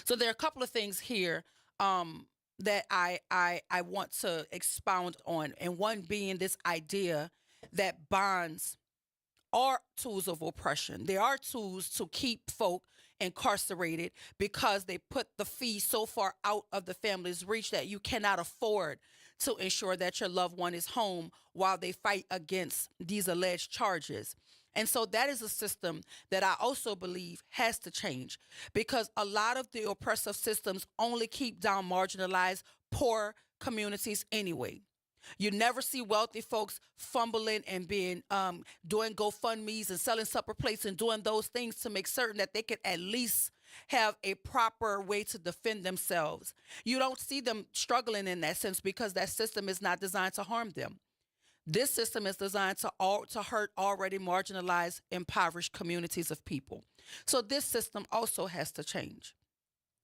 So there are a couple of things here that I want to expound on, and one being this idea that bonds are tools of oppression. They are tools to keep folk incarcerated because they put the fee so far out of the family's reach that you cannot afford to ensure that your loved one is home while they fight against these alleged charges. And so that is a system that I also believe has to change, because a lot of the oppressive systems only keep down marginalized, poor communities anyway. You never see wealthy folks fumbling and being doing GoFundMes and selling supper plates and doing those things to make certain that they can at least have a proper way to defend themselves. You don't see them struggling in that sense because that system is not designed to harm them. This system is designed to hurt already marginalized, impoverished communities of people. So this system also has to change.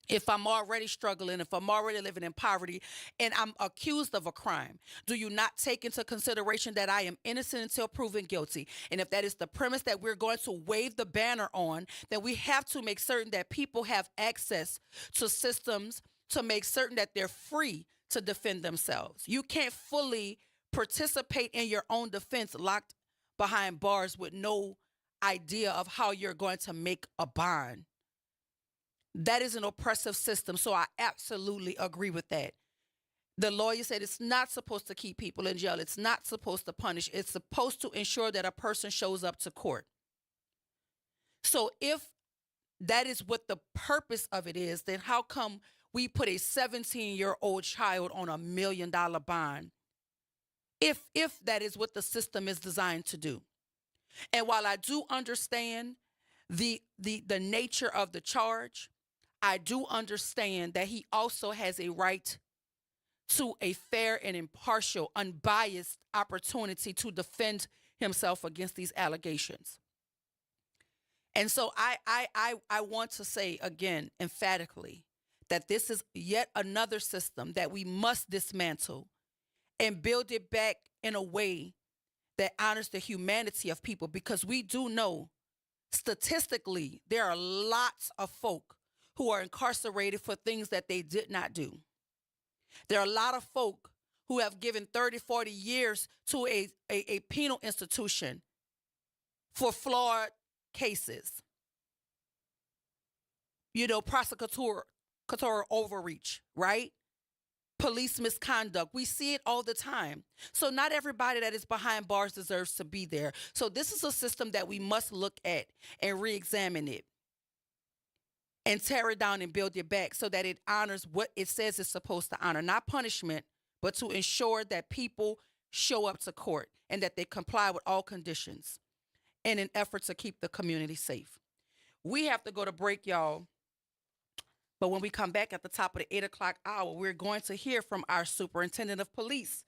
If I'm already struggling, if I'm already living in poverty, and I'm accused of a crime, do you not take into consideration that I am innocent until proven guilty? And if that is the premise that we're going to wave the banner on, then we have to make certain that people have access to systems to make certain that they're free to defend themselves. You can't fully participate in your own defense locked behind bars with no idea of how you're going to make a bond. That is an oppressive system, so I absolutely agree with that. The lawyer said it's not supposed to keep people in jail. It's not supposed to punish. It's supposed to ensure that a person shows up to court. So if that is what the purpose of it is, then how come we put a 17-year-old child on $1 million bond if that is what the system is designed to do? And while I do understand the nature of the charge, I do understand that he also has a right to a fair and impartial, unbiased opportunity to defend himself against these allegations. And so I want to say again, emphatically, that this is yet another system that we must dismantle and build it back in a way that honors the humanity of people, because we do know statistically there are lots of folk who are incarcerated for things that they did not do. There are a lot of folk who have given 30, 40 years to a penal institution for flawed cases. Prosecutorial overreach, right? Police misconduct. We see it all the time. So not everybody that is behind bars deserves to be there. So this is a system that we must look at and re-examine it and tear it down and build it back so that it honors what it says it's supposed to honor. Not punishment, but to ensure that people show up to court and that they comply with all conditions in an effort to keep the community safe. We have to go to break, y'all. But when we come back at the top of the 8 o'clock hour, we're going to hear from our superintendent of police,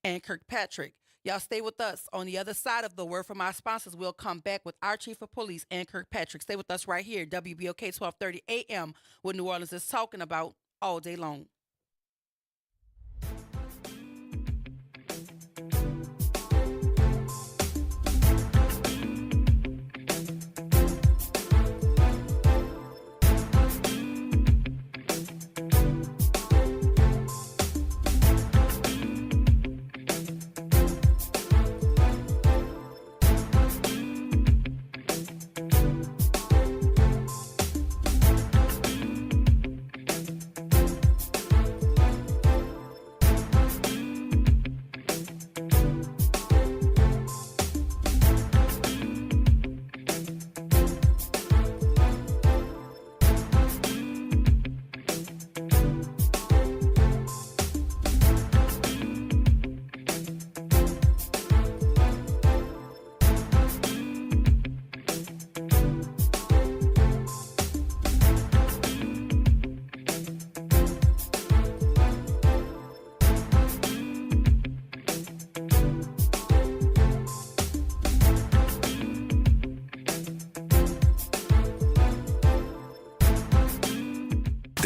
Ann Kirkpatrick. Y'all stay with us. On the other side of the word from our sponsors, we'll come back with our chief of police, Ann Kirkpatrick. Stay with us right here, WBOK 1230 AM, what New Orleans is talking about all day long.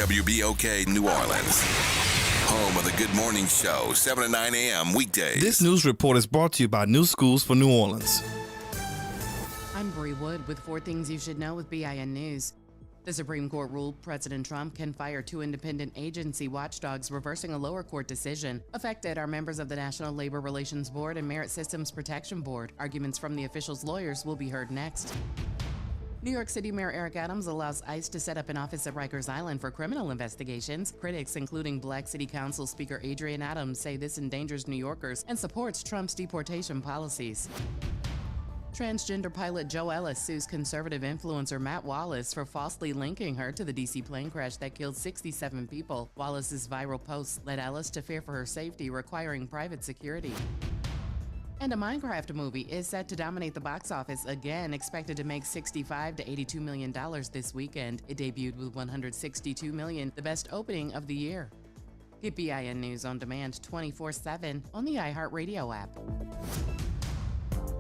WBOK New Orleans, home of the Good Morning Show, 7 to 9 a.m. weekdays. This news report is brought to you by New Schools for New Orleans. I'm Bree Wood with 4 things you should know with BIN News. The Supreme Court ruled President Trump can fire 2 independent agency watchdogs, reversing a lower court decision. Affected are members of the National Labor Relations Board and Merit Systems Protection Board. Arguments from the officials' lawyers will be heard next. New York City Mayor Eric Adams allows ICE to set up an office at Rikers Island for criminal investigations. Critics, including Black City Council Speaker Adrian Adams, say this endangers New Yorkers and supports Trump's deportation policies. Transgender pilot Joe Ellis sues conservative influencer Matt Wallace for falsely linking her to the D.C. plane crash that killed 67 people. Wallace's viral posts led Ellis to fear for her safety, requiring private security. And a Minecraft movie is set to dominate the box office again, expected to make $65 to $82 million this weekend. It debuted with $162 million, the best opening of the year. Get BIN News on demand 24/7 on the iHeartRadio app.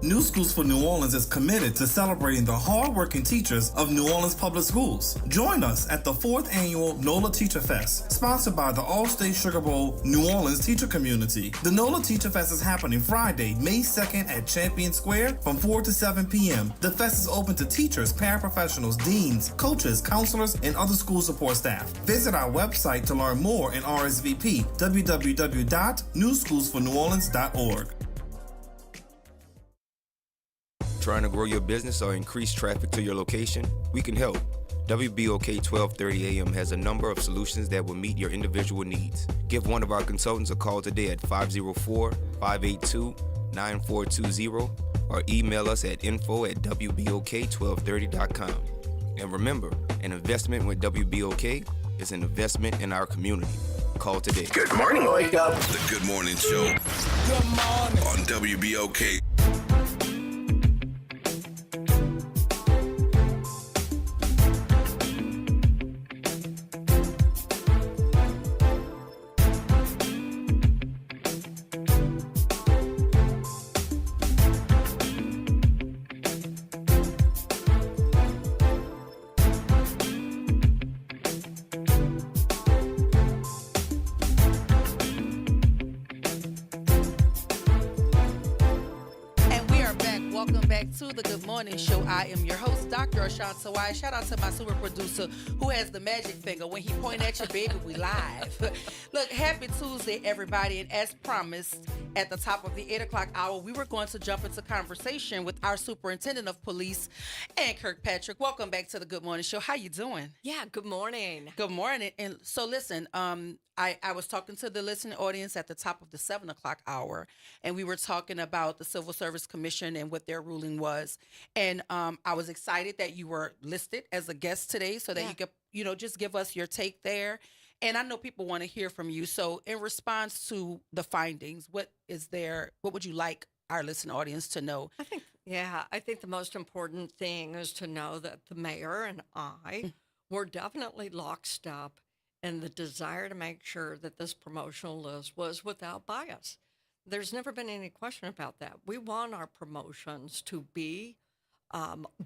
New Schools for New Orleans is committed to celebrating the hardworking teachers of New Orleans Public Schools. Join us at the 4th Annual NOLA Teacher Fest, sponsored by the All-State Sugar Bowl New Orleans teacher community. The NOLA Teacher Fest is happening Friday, May 2nd at Champion Square from 4 to 7 p.m. The fest is open to teachers, paraprofessionals, deans, coaches, counselors, and other school support staff. Visit our website to learn more and RSVP, www.newschoolsforneworleans.org. Trying to grow your business or increase traffic to your location? We can help. WBOK 1230 AM has a number of solutions that will meet your individual needs. Give one of our consultants a call today at 504-582-9420 or email us at info@wbok1230.com. And remember, an investment with WBOK is an investment in our community. Call today. Good morning, Wake Up. The Good Morning Show. Good morning. On WBOK. The Good Morning Show. I am your host, Dr. Ashanta Wyatt. Shout out to my super producer who has the magic finger. When he point at you, baby, we live. Look, happy Tuesday, everybody. And as promised, at the top of the 8 o'clock hour, we were going to jump into conversation with our superintendent of police, Ann Kirkpatrick. Welcome back to the Good Morning Show. How you doing? Yeah, good morning. Good morning. And so listen, I was talking to the listening audience at the top of the 7 o'clock hour, and we were talking about the Civil Service Commission and what their ruling was. And I was excited that you were listed as a guest today so that you could, just give us your take there. And I know people want to hear from you. So in response to the findings, what would you like our listening audience to know? I think the most important thing is to know that the mayor and I were definitely lockstep and the desire to make sure that this promotional list was without bias. There's never been any question about that. We want our promotions to be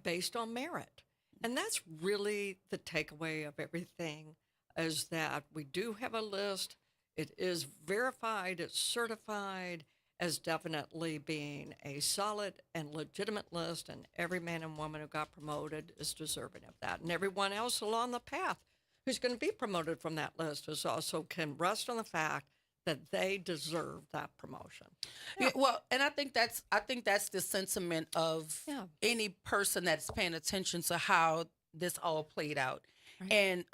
based on merit. And that's really the takeaway of everything, is that we do have a list. It is verified, it's certified as definitely being a solid and legitimate list, and every man and woman who got promoted is deserving of that. And everyone else along the path who's going to be promoted from that list is also can rest on the fact that they deserve that promotion. Yeah, well, and I think that's the sentiment of any person that's paying attention to how this all played out. Right. And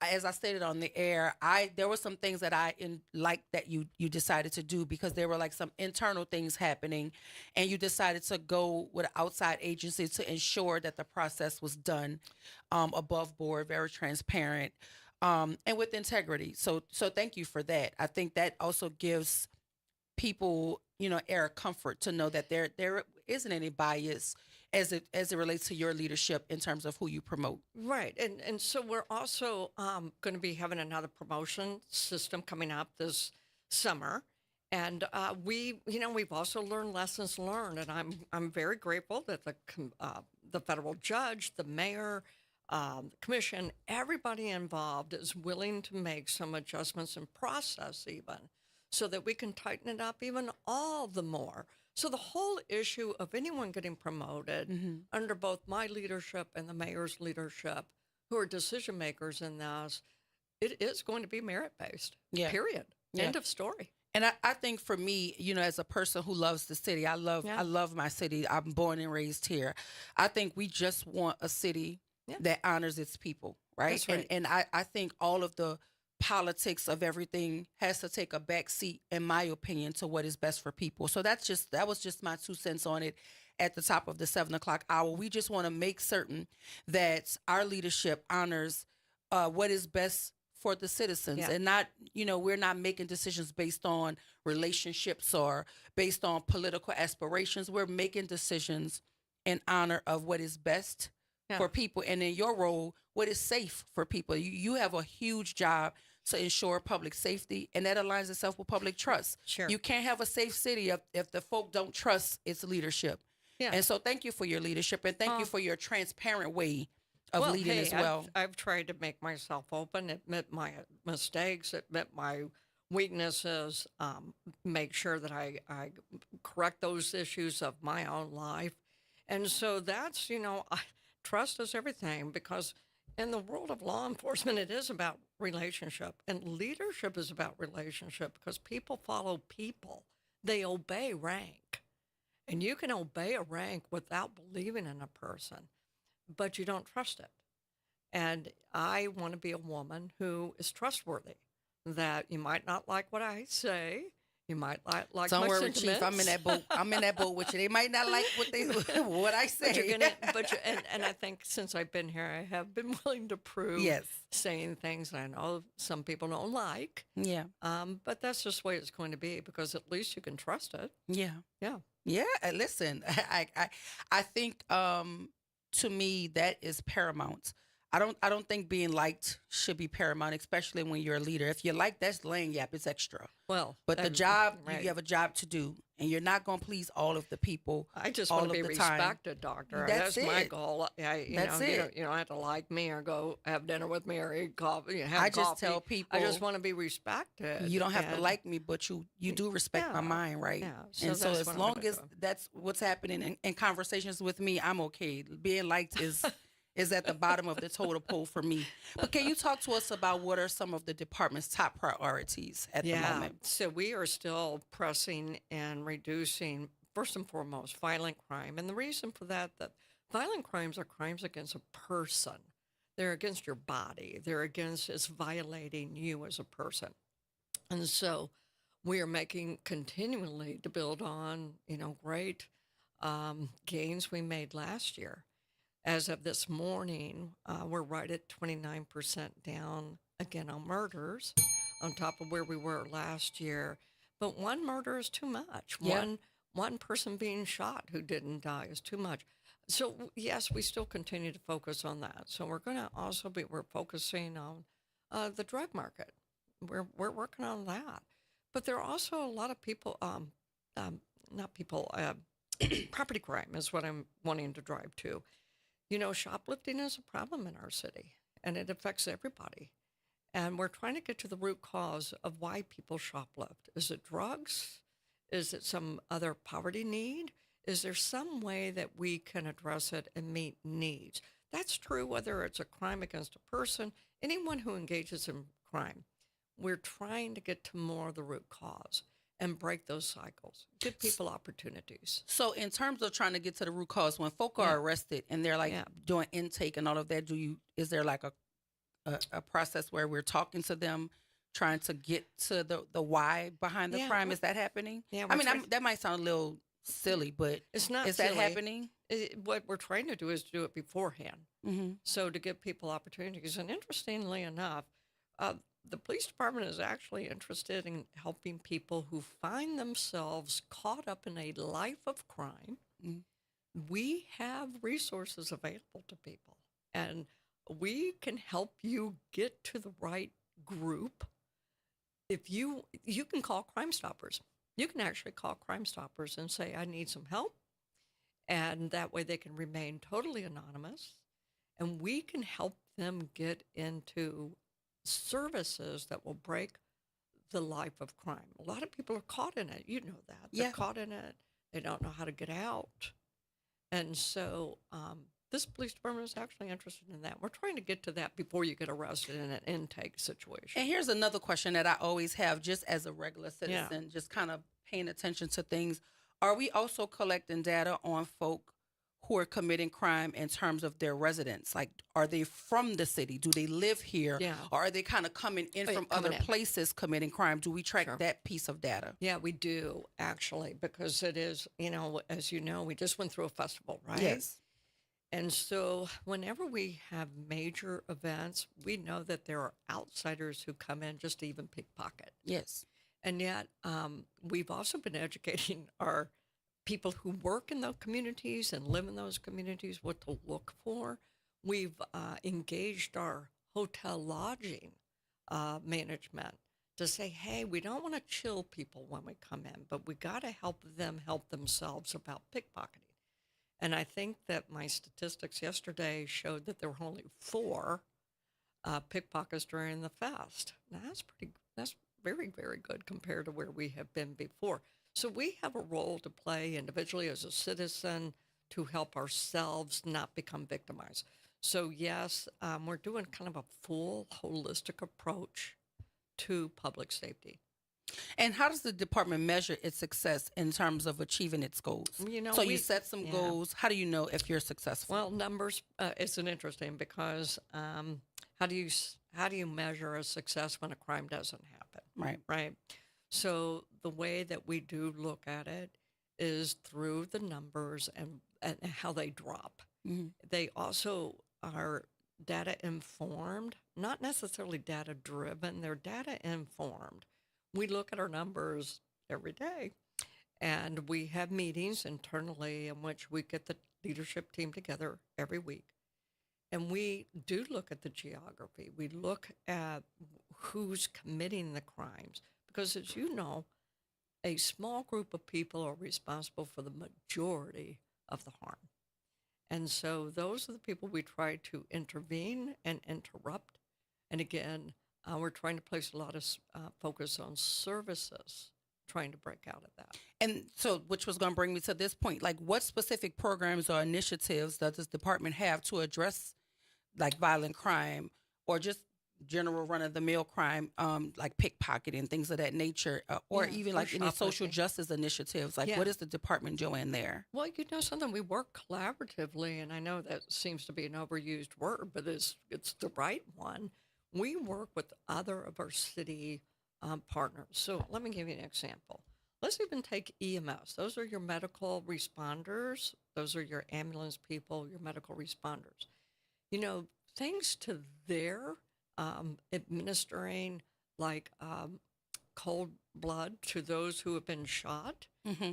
as I stated on the air, there were some things that I liked that you decided to do, because there were like some internal things happening, and you decided to go with an outside agency to ensure that the process was done above board, very transparent, and with integrity. So thank you for that. I think that also gives people, air of comfort to know that there isn't any bias as it relates to your leadership in terms of who you promote. Right. And so we're also going to be having another promotion system coming up this summer. And we've also learned lessons learned. And I'm very grateful that the federal judge, the mayor, the commission, everybody involved is willing to make some adjustments in process even, so that we can tighten it up even all the more. So the whole issue of anyone getting promoted under both my leadership and the mayor's leadership, who are decision makers in this, it is going to be merit-based, period. Yeah. End of story. And I think for me, as a person who loves the city, I love my city. I'm born and raised here. I think we just want a city that honors its people, right? That's right. And I think all of the politics of everything has to take a back seat, in my opinion, to what is best for people. So that was just my 2 cents on it at the top of the 7 o'clock hour. We just want to make certain that our leadership honors what is best for the citizens, and not, we're not making decisions based on relationships or based on political aspirations. We're making decisions in honor of what is best for people. And in your role, what is safe for people. You have a huge job to ensure public safety, and that aligns itself with public trust. Sure. You can't have a safe city if the folk don't trust its leadership. Yeah. And so thank you for your leadership, and thank you for your transparent way of leading hey, as well. I've tried to make myself open, admit my mistakes, admit my weaknesses, make sure that I correct those issues of my own life. And so that's, trust is everything, because in the world of law enforcement, it is about relationship, and leadership is about relationship, because people follow people. They obey rank. And you can obey a rank without believing in a person, but you don't trust it. And I want to be a woman who is trustworthy, that you might not like what I say. You might like Don't my worry, sentiments. Chief. I'm in that boat. I'm in that boat with you. They might not like what I say. And I think since I've been here, I have been willing to prove saying things that I know some people don't like. Yeah. But that's just the way it's going to be, because at least you can trust it. Yeah. Yeah. Yeah. Listen, I think to me that is paramount. I don't think being liked should be paramount, especially when you're a leader. If you're liked, that's lane yap. It's extra. Well, but the job, you have a job to do, and you're not going to please all of the people. I just all want to of be the time. respected, Doctor. That's my it. goal. That's it. You don't have to like me or go have dinner with me or eat coffee. I just tell people, I just want to be respected. You don't have to like me, but you do respect my mind, right? Yeah. And so as long as that's what's happening in conversations with me, I'm okay. Being liked is at the bottom of the totem pole for me. But can you talk to us about what are some of the department's top priorities at the moment? So we are still pressing and reducing, first and foremost, violent crime. And the reason for that violent crimes are crimes against a person. They're against your body. They're against, it's violating you as a person. And so we are making continually to build on, great gains we made last year. As of this morning, we're right at 29% down again on murders, on top of where we were last year. But one murder is too much. Yeah. One person being shot who didn't die is too much. So yes, we still continue to focus on that. So we're going to also we're focusing on the drug market. We're working on that. But there are also a lot of people, property crime is what I'm wanting to drive to. Shoplifting is a problem in our city, and it affects everybody. And we're trying to get to the root cause of why people shoplift. Is it drugs? Is it some other poverty need? Is there some way that we can address it and meet needs? That's true whether it's a crime against a person, anyone who engages in crime. We're trying to get to more of the root cause and break those cycles, give people opportunities. So in terms of trying to get to the root cause, when folk are arrested and they're doing intake and all of that, is there like a process where we're talking to them, trying to get to the why behind the crime? Is that happening? Yeah, that might sound a little silly, but it's not. Is silly. that happening? What we're trying to do is do it beforehand. Mm-hmm. So to give people opportunities. And interestingly enough, the police department is actually interested in helping people who find themselves caught up in a life of crime. Mm-hmm. We have resources available to people, and we can help you get to the right group. If you can call Crime Stoppers. You can actually call Crime Stoppers and say, I need some help. And that way they can remain totally anonymous, and we can help them get into services that will break the life of crime. A lot of people are caught in it. You know that. They're caught in it. They don't know how to get out. And so this police department is actually interested in that. We're trying to get to that before you get arrested in an intake situation. And here's another question that I always have, just as a regular citizen, just kind of paying attention to things. Are we also collecting data on folk who are committing crime in terms of their residence? Like, are they from the city? Do they live here? Yeah. Or are they kind of coming in from other places committing crime? Do we track that piece of data? Yeah, we do, actually, because it is, as you know, we just went through a festival, right? Yes. And so whenever we have major events, we know that there are outsiders who come in just to even pickpocket. Yes. And yet we've also been educating our people who work in those communities and live in those communities what to look for. We've engaged our hotel lodging management to say, hey, we don't want to chill people when we come in, but we got to help them help themselves about pickpocketing. And I think that my statistics yesterday showed that there were only 4 pickpockets during the fest. Now, that's very, very good compared to where we have been before. So we have a role to play individually as a citizen to help ourselves not become victimized. So yes, we're doing kind of a full holistic approach to public safety. And how does the department measure its success in terms of achieving its goals? So you set some goals. How do you know if you're successful? Well, numbers is interesting because how do you measure a success when a crime doesn't happen? Right. So the way that we do look at it is through the numbers and how they drop. Mm-hmm. They also are data informed, not necessarily data driven. They're data informed. We look at our numbers every day, and we have meetings internally in which we get the leadership team together every week. And we do look at the geography. We look at who's committing the crimes. Because as you know, a small group of people are responsible for the majority of the harm. And so those are the people we try to intervene and interrupt. And again, we're trying to place a lot of focus on services, trying to break out of that. And so, which was going to bring me to this point, like what specific programs or initiatives does this department have to address like violent crime or just general run-of-the-mill crime, like pickpocketing, things of that nature, or even like any social justice initiatives? Like what is the department doing there? Well, you know something, we work collaboratively, and I know that seems to be an overused word, but it's the right one. We work with other of our city partners. So let me give you an example. Let's even take EMS. Those are your medical responders. Those are your ambulance people, your medical responders. You know, thanks to their administering like cold blood to those who have been shot,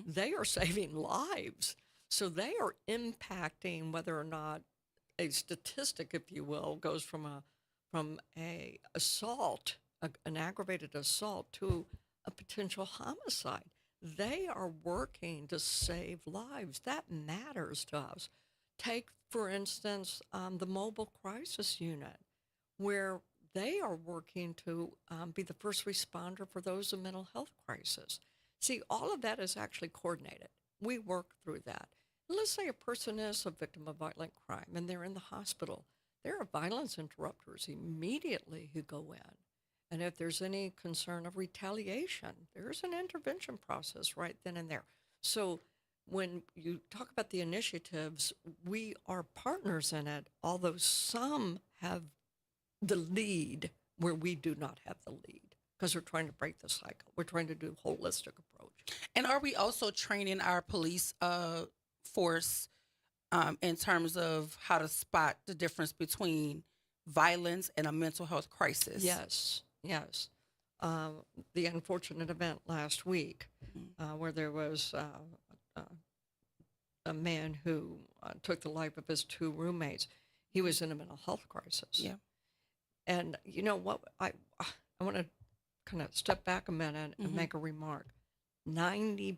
they are saving lives. So they are impacting whether or not a statistic, if you will, goes from a assault, an aggravated assault, to a potential homicide. They are working to save lives. That matters to us. Take, for instance, the mobile crisis unit, where they are working to be the first responder for those in mental health crisis. See, all of that is actually coordinated. We work through that. Let's say a person is a victim of violent crime and they're in the hospital. There are violence interrupters immediately who go in. And if there's any concern of retaliation, there's an intervention process right then and there. So when you talk about the initiatives, we are partners in it, although some have the lead where we do not have the lead, because we're trying to break the cycle. We're trying to do a holistic approach. And are we also training our police force in terms of how to spot the difference between violence and a mental health crisis? Yes. The unfortunate event last week where there was a man who took the life of his 2 roommates. He was in a mental health crisis. Yeah. And you know what? I want to kind of step back a minute and make a remark. 90+%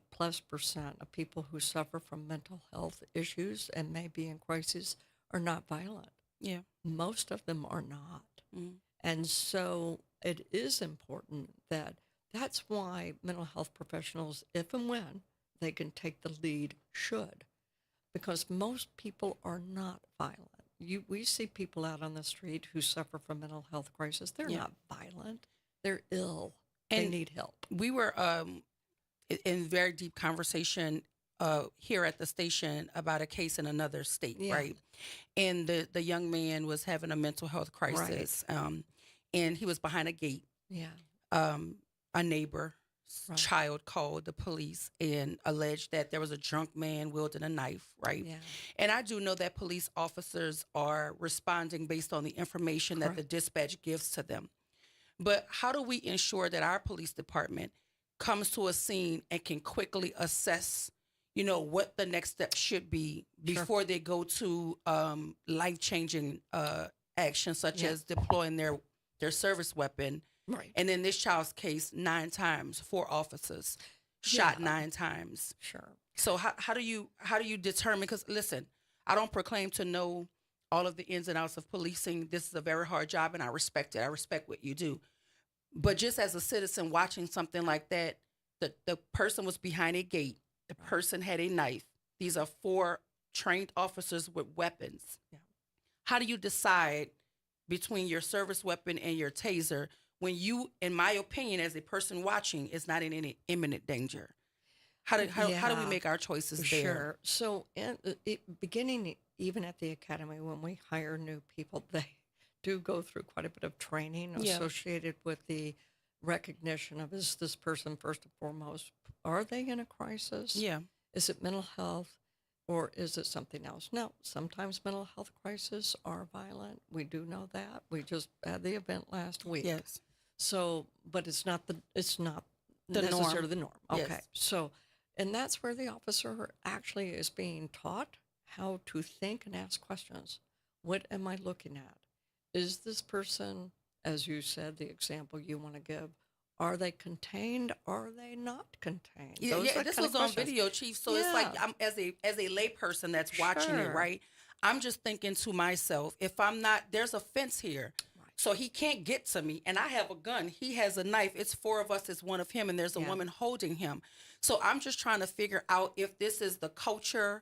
of people who suffer from mental health issues and may be in crisis are not violent. Yeah. Most of them are not. And so it is important that's why mental health professionals, if and when they can take the lead, should. Because most people are not violent. We see people out on the street who suffer from mental health crisis. They're not violent. They're ill. And they need help. We were in very deep conversation here at the station about a case in another state, right? And the young man was having a mental health crisis, and he was behind a gate. A neighbor's child called the police and alleged that there was a drunk man wielding a knife, right? And I do know that police officers are responding based on the information that the dispatch gives to them. But how do we ensure that our police department comes to a scene and can quickly assess, what the next step should be before they go to life-changing action, such as deploying their their service weapon. Right. And in this child's case, 9 times, 4 officers shot Yeah. 9 times. Sure. So how do you determine? Because listen, I don't proclaim to know all of the ins and outs of policing. This is a very hard job, and I respect it. I respect what you do. But just as a citizen watching something like that, the person was behind a gate. The person had a knife. These are 4 trained officers with weapons. Yeah. How do you decide between your service weapon and your taser when you, in my opinion, as a person watching, is not in any imminent danger? How do we make our choices there? Sure. So, beginning even at the academy, when we hire new people, they do go through quite a bit of training associated with the recognition of, is this person first and foremost, are they in a crisis? Yeah. Is it mental health, or is it something else? No, sometimes mental health crises are violent. We do know that. We just had the event last week. Yes. So, but it's not The necessarily norm. the norm. Okay. Yes. So, and that's where the officer actually is being taught how to think and ask questions. What am I looking at? Is this person, as you said, the example you want to give, are they contained? Are they not contained? Yeah, Those are this kind of was on questions. video, Chief. So it's like I'm as a lay person that's watching it, Sure. right? I'm just thinking to myself, if I'm not, there's a fence here. So he can't get to me, and I have a gun. He has a knife. It's 4 of us. It's 1 of him, and there's a woman holding him. So I'm just trying to figure out if this is the culture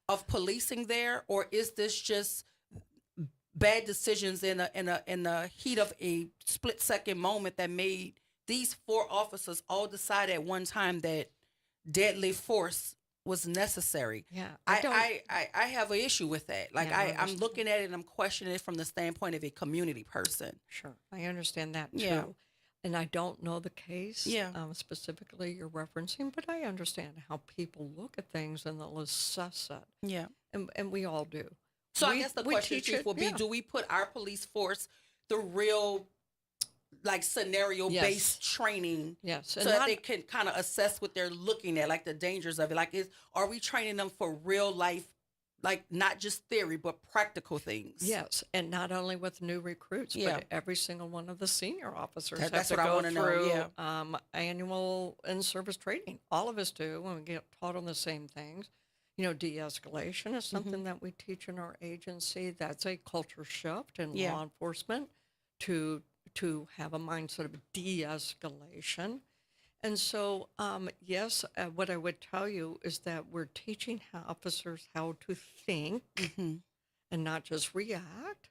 of policing there, or is this just bad decisions in a heat of a split second moment that made these 4 officers all decide at one time that deadly force was necessary. Yeah, I have an issue with that. Like Yeah, I I'm understand. looking at it and I'm questioning it from the standpoint of a community person. Sure, I understand that too. Yeah. And I don't know the case specifically you're referencing, but I understand how people look at things and they'll assess it. Yeah. And we all do. So I We- guess the we question, teach Chief, it, will be, yeah. do we put our police force through real, like, scenario-based training Yes. so And that not- they can kind of assess what they're looking at, like the dangers of it? Like, are we training them for real life, like not just theory, but practical things? Yes, and not only with new recruits, Yeah. but every single one of the senior officers That's have what I to go wanna know, through yeah. annual in-service training. All of us do, and we get taught on the same things. You know, de-escalation is something Mm-hmm. that we teach in our agency. That's a culture shift in Yeah. law enforcement to have a mindset of de-escalation. And so, yes, what I would tell you is that we're teaching officers how to think Mm-hmm. and not just react.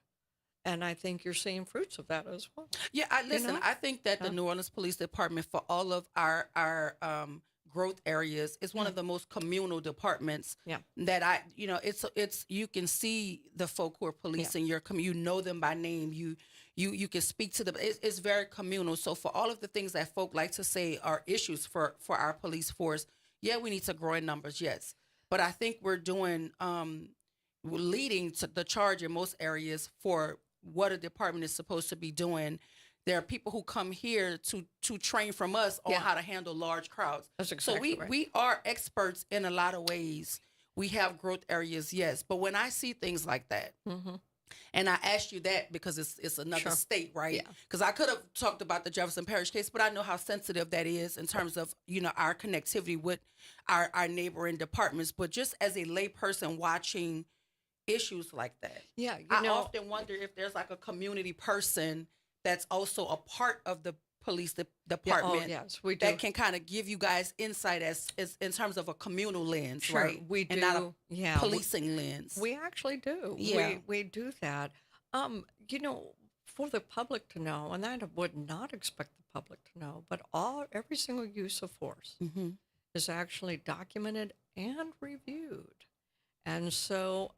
And I think you're seeing fruits of that as well. Yeah, listen, know? I think that the New Orleans Police Department, for all of our growth areas, is one of the most communal departments. Yeah. That it's you can see the folk who are policing your you know them by name. You can speak to them. It's very communal. So for all of the things that folk like to say are issues for our police force, yeah, we need to grow in numbers, yes. But I think we're doing we're leading to the charge in most areas for what a department is supposed to be doing. There are people who come here to train from us on how to handle large crowds. That's exactly right. We are experts in a lot of ways. We have growth areas, yes. But when I see things like that, Mm-hmm. and I asked you that because it's another Sure. state, right? Yeah. Because I could have talked about the Jefferson Parish case, but I know how sensitive that is in terms of, our connectivity with our neighboring departments. But just as a lay person watching issues like that, Yeah, I often wonder if there's like a community person that's also a part of the police department yes, we do. that can kind of give you guys insight as in terms of a communal lens, Sure, right? we And not do. a Yeah, policing lens. We actually do. Yeah. We do that. For the public to know, and I would not expect the public to know, but every single use of force Mhm. is actually documented and reviewed. And so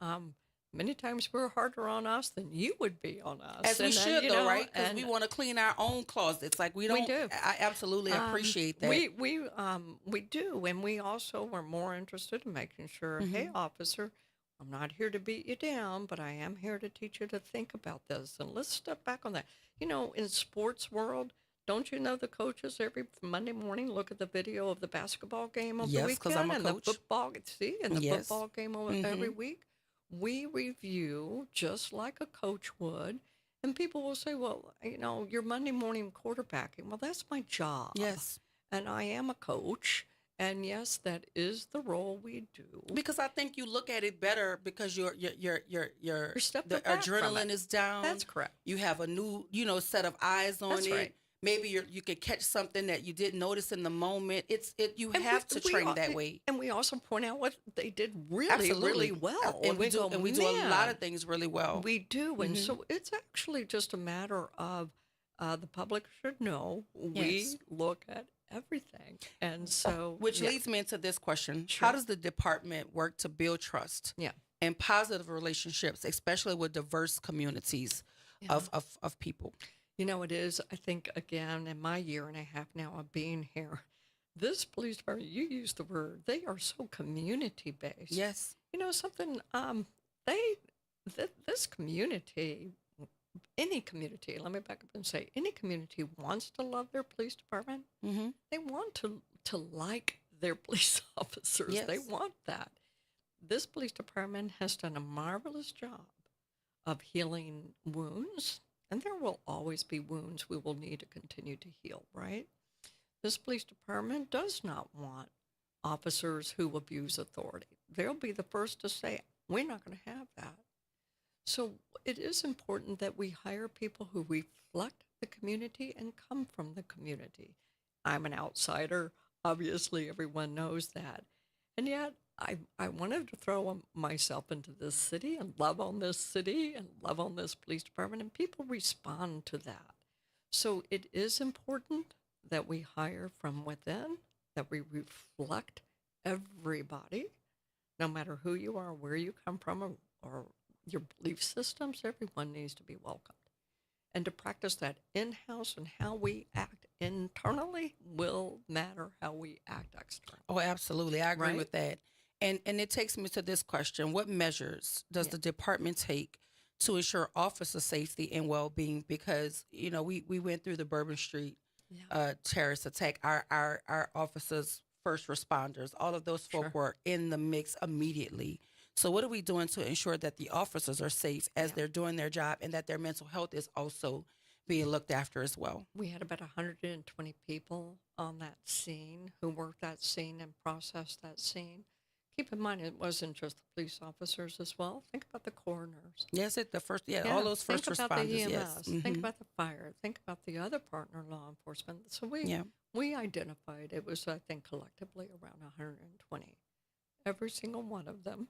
many times we're harder on us than you would be on us. As we And, should, you though, know, right? Because we and- want to clean our own closets. Like we don't. do. I absolutely appreciate that. We do, and we also were more interested in making sure, hey, officer, I'm not here to beat you down, but I am here to teach you to think about this. And let's step back on that. In sports world, don't you know the coaches every Monday morning look at the video of the basketball game of the Yes, weekend 'cause I'm a and coach. the football? And the Yes. football game every week. We review just like a coach would, And people will say, well, you're Monday morning quarterbacking. Well, that's my job. Yes. And I am a coach. And yes, that is the role we do. Because I think you look at it better because your stepping the back from adrenaline it. is down. That's correct. You have a new, set of eyes on That's it. right. Maybe you could catch something that you didn't notice in the moment. You And have to train that way. And we also point out what they did really, Absolutely. really well. And we do a lot of "Man, things really well. We do. And Mhm. so it's actually just a matter of the public should know we Yes. look at everything. And so, Which yeah. leads me into this question. Sure. How does the department work to build trust and positive relationships, especially with diverse communities of people? It is, I think, again, in my year and a half now of being here, this police department, you use the word, they are so community-based. Yes. Something, this community, any community, let me back up and say, any community wants to love their police department. Mm-hmm. They want to like their police officers. They Yes. want that. This police department has done a marvelous job of healing wounds, and there will always be wounds we will need to continue to heal, right? This police department does not want officers who abuse authority. They'll be the first to say, we're not going to have that. So it is important that we hire people who reflect the community and come from the community. I'm an outsider. Obviously, everyone knows that. And yet, I wanted to throw myself into this city and love on this city and love on this police department, and people respond to that. So it is important that we hire from within, that we reflect everybody, no matter who you are, where you come from, or your belief systems. Everyone needs to be welcomed. And to practice that in-house and how we act internally will matter how we act externally. Oh, absolutely. I agree Right? with that. And it takes me to this question. What measures does the department take to ensure officer safety and well-being? Because, we went through the Bourbon Street terrorist attack. Our officers, first responders, all of those folk were in the mix immediately. So what are we doing to ensure that the officers are safe as they're doing their job and that their mental health is also being looked after as well? We had about 120 people on that scene who worked that scene and processed that scene. Keep in mind, it wasn't just the police officers as well. Think about the coroners. Yes, all those first think about responders. the EMS. Yes. Think Mhm. about the fire. Think about the other partner law enforcement. So Yeah. we identified, it was, I think, collectively around 120. Every single one of them.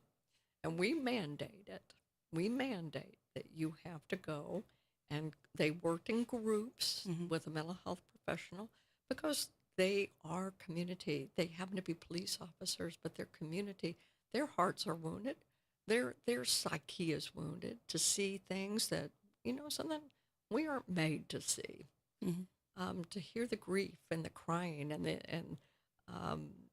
And we mandate it. We mandate that you have to go, and they worked in groups with a mental health professional because they are community. They happen to be police officers, but their community, their hearts are wounded. Their psyche is wounded to see things that, something we aren't made to see. To hear the grief and the crying and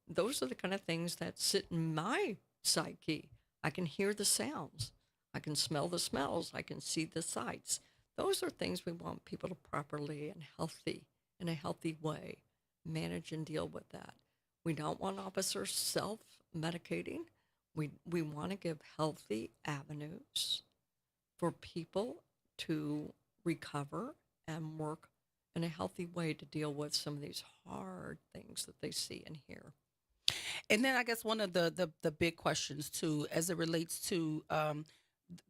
those are the kind of things that sit in my psyche. I can hear the sounds. I can smell the smells. I can see the sights. Those are things we want people to properly and in a healthy way, manage and deal with that. We don't want officers self-medicating. We want to give healthy avenues for people to recover and work in a healthy way to deal with some of these hard things that they see and hear. And then I guess one of the big questions too, as it relates to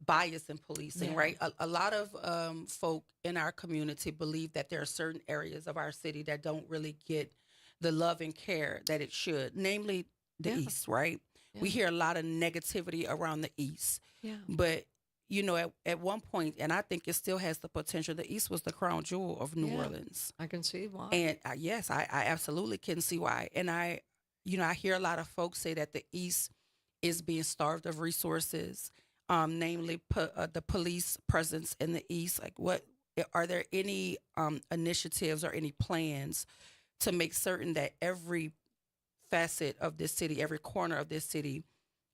bias in policing, right? A lot of folk in our community believe that there are certain areas of our city that don't really get the love and care that it should, namely the East, right? We hear a lot of negativity around the East. Yeah. But, at one point, and I think it still has the potential, the East was the crown jewel of New Orleans. I can see why. And yes, I absolutely can see why. And I hear a lot of folks say that the East is being starved of resources, namely the police presence in the East. Like, what are there any initiatives or any plans to make certain that every facet of this city, every corner of this city,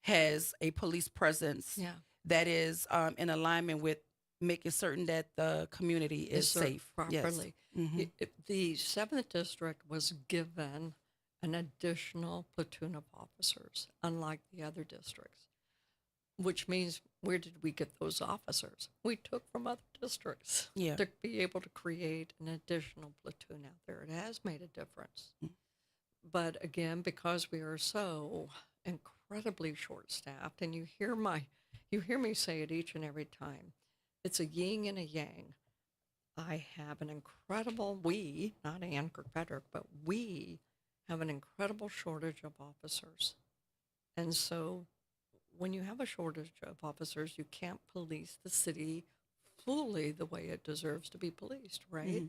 has a police presence that is in alignment with making certain that the community is safe properly? Yes. The 7th District was given an additional platoon of officers, unlike the other districts. which means where did we get those officers? We took from other districts to be able to create an additional platoon out there. It has made a difference. But again, because we are so incredibly short-staffed, and you hear me say it each and every time, it's a yin and a yang. I have an incredible, not Ann Kirkpatrick, but we have an incredible shortage of officers. And so when you have a shortage of officers, you can't police the city fully the way it deserves to be policed, right? Mm-hmm.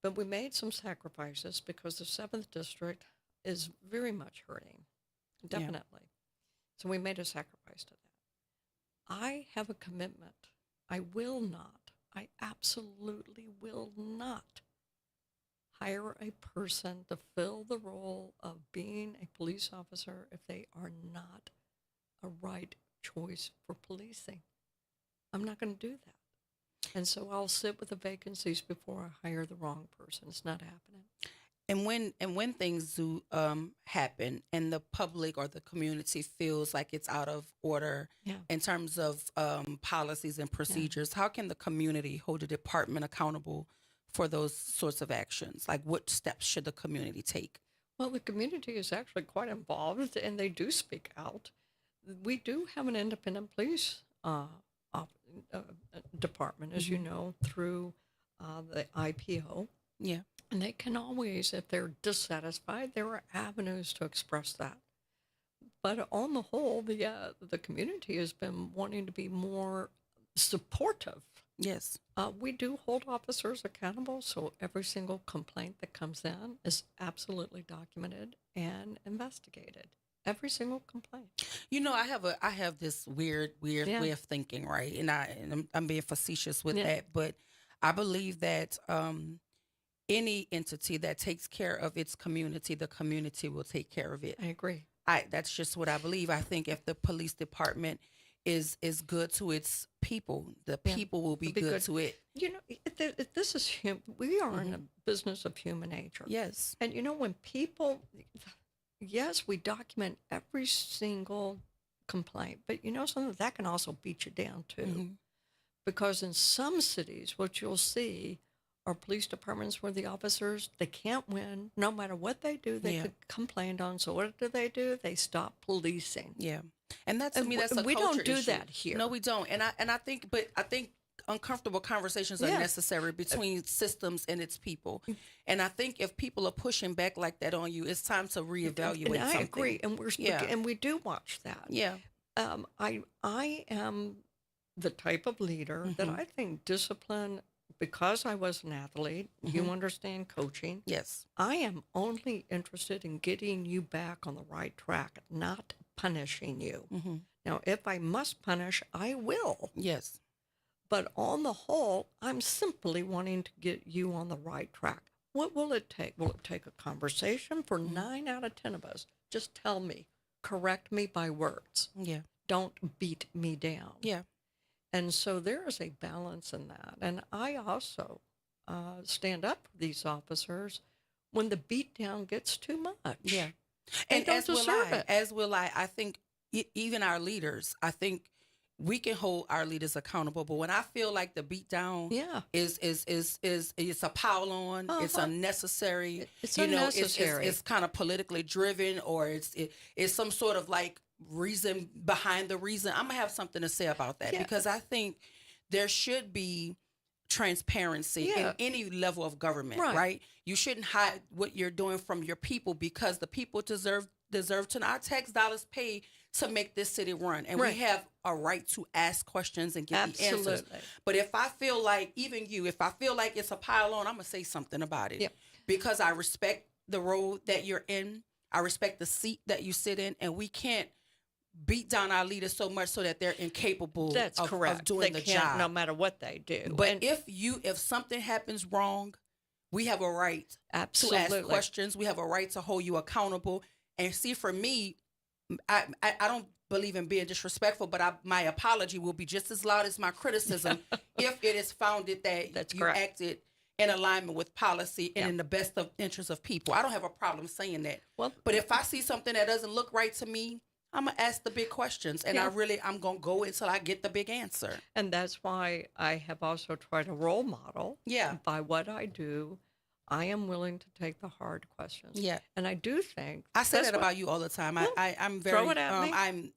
But we made some sacrifices because the 7th District is very much hurting, definitely. Yeah. So we made a sacrifice to that. I have a commitment. I absolutely will not hire a person to fill the role of being a police officer if they are not a right choice for policing. I'm not going to do that. And so I'll sit with the vacancies before I hire the wrong person. It's not happening. And when things do happen and the public or the community feels like it's out of order in terms of policies and procedures, how can the community hold the department accountable for those sorts of actions? Like, what steps should the community take? Well, the community is actually quite involved, and they do speak out. We do have an independent police department, as you know, through the IPO. Yeah. And they can always, if they're dissatisfied, there are avenues to express that. But on the whole, the community has been wanting to be more supportive. Yes. We do hold officers accountable, so every single complaint that comes in is absolutely documented and investigated. Every single complaint. You know, I have this weird way of thinking, right? And I'm being facetious with that, but I believe that any entity that takes care of its community, the community will take care of it. I agree. That's just what I believe. I think if the police department is good to its people, the people will be good to it. You know, this is we are in a business of human nature. Yes. And you know, when people, yes, we document every single complaint, but you know something, that can also beat you down too. Because in some cities, what you'll see are police departments where the officers, they can't win. No matter what they do, they get complained on. So what do? They stop policing. Yeah. And that's, to me, that's a we culture don't do issue. that here. No, we don't. And I think uncomfortable conversations are necessary between systems and its people. And I think if people are pushing back like that on you, it's time to reevaluate and I something. agree. And and we do watch that. Yeah. I am the type of leader that I think discipline, because I was an athlete, you understand coaching. Yes. I am only interested in getting you back on the right track, not punishing you. Now, if I must punish, I will. Yes. But on the whole, I'm simply wanting to get you on the right track. What will it take? Will it take a conversation? For 9 out of 10 of us, just tell me, correct me by words. Yeah. Don't beat me down. Yeah. And so there is a balance in that. And I also stand up for these officers when the beatdown gets too much. Yeah. They And don't as will deserve I. it. As will I. I think even our leaders, I think we can hold our leaders accountable. But when I feel like the beatdown is it's a pile on, it's unnecessary. It's unnecessary. It's kind of politically driven, or it's some sort of like reason behind the reason. I'm gonna have something to say about that because I think there should be transparency in any level of government, right? You shouldn't hide what you're doing from your people because the people deserve to know. Our tax dollars pay to make this city run, and we have a right to ask questions and get the answers. But if I feel like, if I feel like it's a pile on, I'm gonna say something about it because I respect the role that you're in. I respect the seat that you sit in, and we can't beat down our leaders so much so that they're incapable of doing the job, no matter what they do. But if something happens wrong, we have a right to ask questions. We have a right to hold you accountable. And see, for me, I don't believe in being disrespectful, but my apology will be just as loud as my criticism if it is founded that you acted in alignment with policy and in the best of interests of people. I don't have a problem saying that. But if I see something that doesn't look right to me, I'm going to ask the big questions, and I'm going to go until I get the big answer. And that's why I have also tried to role model. Yeah. By what I do, I am willing to take the hard questions. Yeah. And I do think I say that about you all the time. I'm very throw it at me.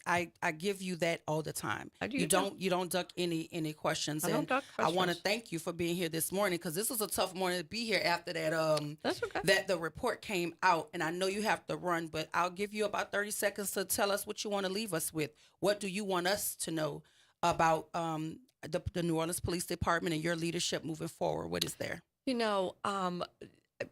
I give you that all the time. You don't duck any questions. I don't duck questions. I want to thank you for being here this morning, because this was a tough morning to be here after that That's okay. that the report came out, and I know you have to run, but I'll give you about 30 seconds to tell us what you want to leave us with. What do you want us to know about the New Orleans Police Department and your leadership moving forward? What is there? You know,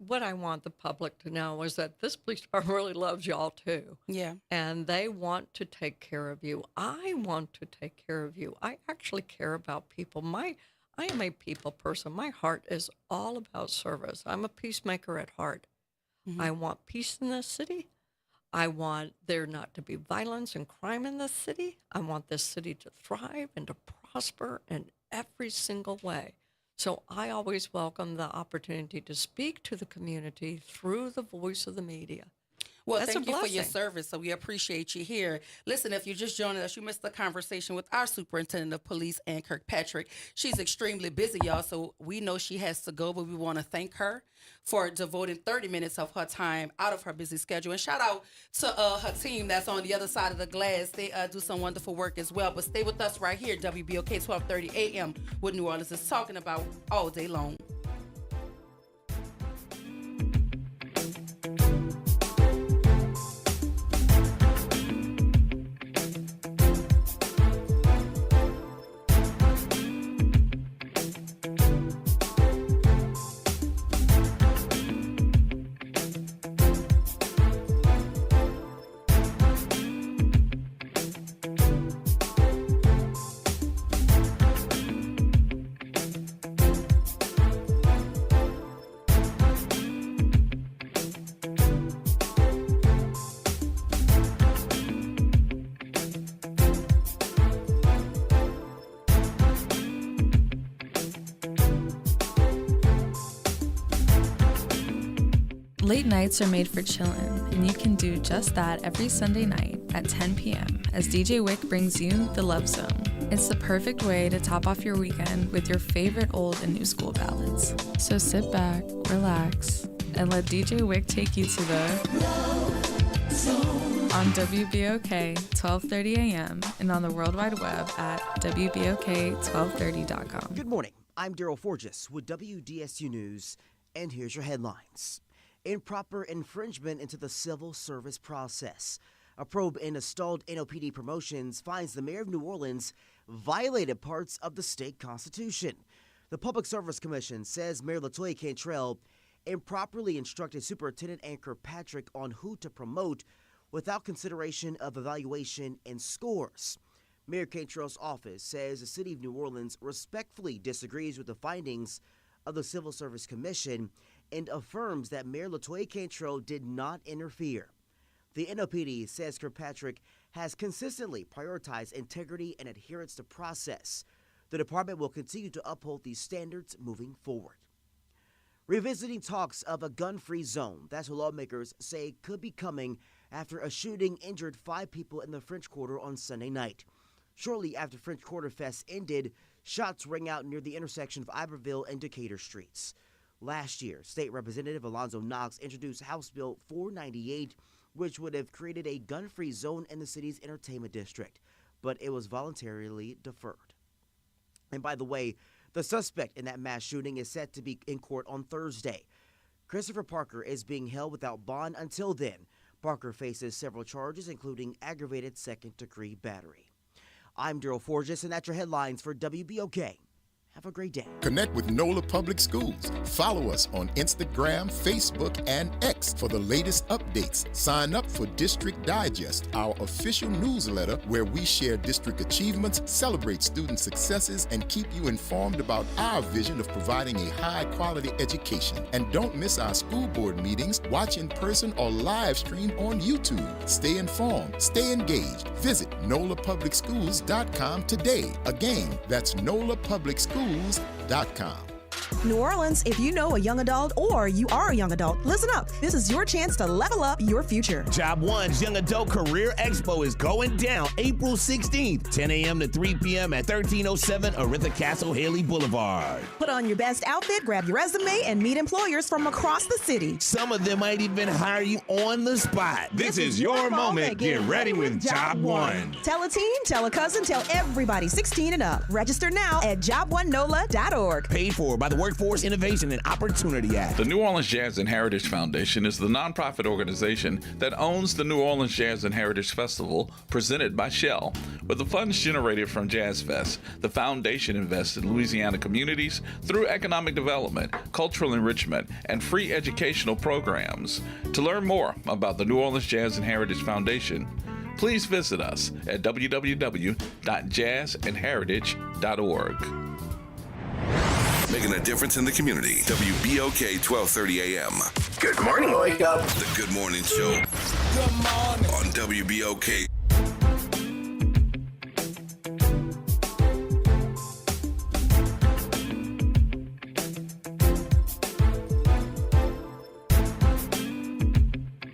what I want the public to know is that this police department really loves y'all too. Yeah. And they want to take care of you. I want to take care of you. I actually care about people. I am a people person. My heart is all about service. I'm a peacemaker at heart. Mm-hmm. I want peace in this city. I want there not to be violence and crime in this city. I want this city to thrive and to prosper in every single way. So I always welcome the opportunity to speak to the community through the voice of the media. Well, That's thank a you for your blessing. service. So we appreciate you here. Listen, if you're just joining us, you missed the conversation with our superintendent of police, Ann Kirkpatrick. She's extremely busy, y'all, so we know she has to go, but we want to thank her for devoting 30 minutes of her time out of her busy schedule. And shout out to her team that's on the other side of the glass. They do some wonderful work as well. But stay with us right here, WBOK 1230 AM, what New Orleans is talking about all day long. Late nights are made for chillin', and you can do just that every Sunday night at 10 p.m. as DJ Wick brings you The Love Zone. It's the perfect way to top off your weekend with your favorite old and new school ballads. So sit back, relax, and let DJ Wick take you to the Love Zone on WBOK 1230 AM and on the World Wide Web at WBOK1230.com. Good morning. I'm Daryl Forges with WDSU News, and here's your headlines. Improper infringement into the civil service process. A probe into stalled NOPD promotions finds the mayor of New Orleans violated parts of the state constitution. The Public Service Commission says Mayor LaToya Cantrell improperly instructed Superintendent Ann Kirkpatrick on who to promote without consideration of evaluation and scores. Mayor Cantrell's office says the city of New Orleans respectfully disagrees with the findings of the Civil Service Commission and affirms that Mayor LaToya Cantrell did not interfere. The NOPD says Kirkpatrick has consistently prioritized integrity and adherence to process. The department will continue to uphold these standards moving forward. Revisiting talks of a gun-free zone, that's what lawmakers say could be coming after a shooting injured 5 people in the French Quarter on Sunday night. Shortly after French Quarter Fest ended, shots rang out near the intersection of Iberville and Decatur Streets. Last year, State Representative Alonzo Knox introduced House Bill 498, which would have created a gun-free zone in the city's entertainment district, but it was voluntarily deferred. And by the way, the suspect in that mass shooting is set to be in court on Thursday. Christopher Parker is being held without bond until then. Parker faces several charges, including aggravated second-degree battery. I'm Daryl Forges, and that's your headlines for WBOK. Have a great day. Connect with NOLA Public Schools. Follow us on Instagram, Facebook, and X for the latest updates. Sign up for District Digest, our official newsletter where we share district achievements, celebrate student successes, and keep you informed about our vision of providing a high-quality education. And don't miss our school board meetings. Watch in person or live stream on YouTube. Stay informed. Stay engaged. Visit NOLAPublicSchools.com today. Again, that's NOLAPublicSchools.com. New Orleans, if you know a young adult or you are a young adult, listen up. This is your chance to level up your future. Job One's Young Adult Career Expo is going down April 16th, 10 a.m. to 3 p.m. at 1307 Oritha Castle Haley Boulevard. Put on your best outfit, grab your resume, and meet employers from across the city. Some of them might even hire you on the spot. This is your moment. Get ready with Job One. Tell a teen, tell a cousin, tell everybody 16 and up. Register now at job1nola.org. Paid for by the Workforce Innovation and Opportunity Act. The New Orleans Jazz and Heritage Foundation is the nonprofit organization that owns the New Orleans Jazz and Heritage Festival presented by Shell. With the funds generated from Jazz Fest, the foundation invests in Louisiana communities through economic development, cultural enrichment, and free educational programs. To learn more about the New Orleans Jazz and Heritage Foundation, please visit us at www.jazzandheritage.org. Making a difference in the community. WBOK 1230 AM. Good morning, wake up. The Good Morning Show. Good morning. On WBOK.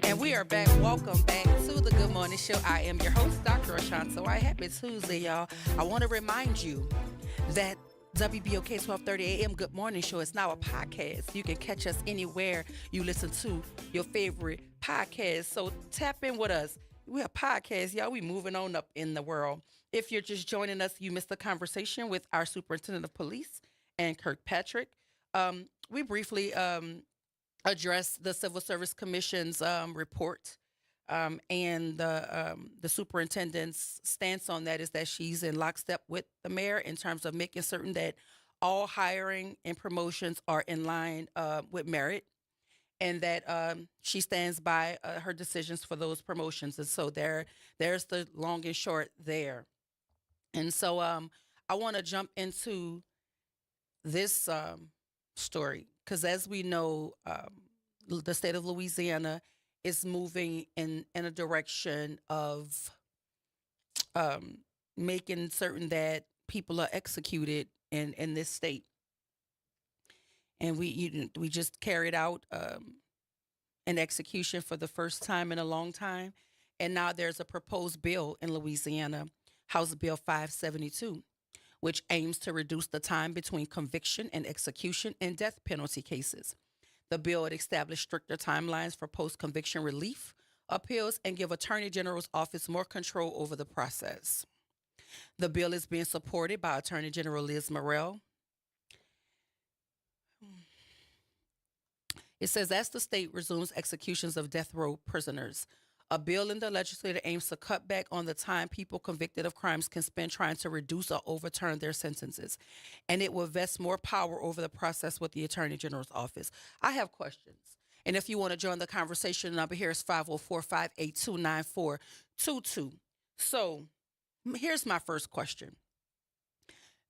And we are back. Welcome back to the Good Morning Show. I am your host, Dr. Ashanta White. Happy Tuesday, y'all. I want to remind you that WBOK 1230 AM Good Morning Show is now a podcast. You can catch us anywhere you listen to your favorite podcast. So tap in with us. We're a podcast, y'all. We moving on up in the world. If you're just joining us, you missed the conversation with our Superintendent of Police and Kirkpatrick. We briefly addressed the Civil Service Commission's report. And the superintendent's stance on that is that she's in lockstep with the mayor in terms of making certain that all hiring and promotions are in line with merit, and that she stands by her decisions for those promotions. And so there's the long and short there. And so I want to jump into this story because, as we know, the state of Louisiana is moving in a direction of making certain that people are executed in this state. And we just carried out an execution for the first time in a long time. And now there's a proposed bill in Louisiana, House Bill 572, which aims to reduce the time between conviction and execution in death penalty cases. The bill would establish stricter timelines for post-conviction relief, appeals, and give Attorney General's office more control over the process. The bill is being supported by Attorney General Liz Murrill. It says, as the state resumes executions of death row prisoners, a bill in the legislature aims to cut back on the time people convicted of crimes can spend trying to reduce or overturn their sentences. And it will vest more power over the process with the Attorney General's office. I have questions. And if you want to join the conversation, the number here is 504-582-9422. So here's my first question.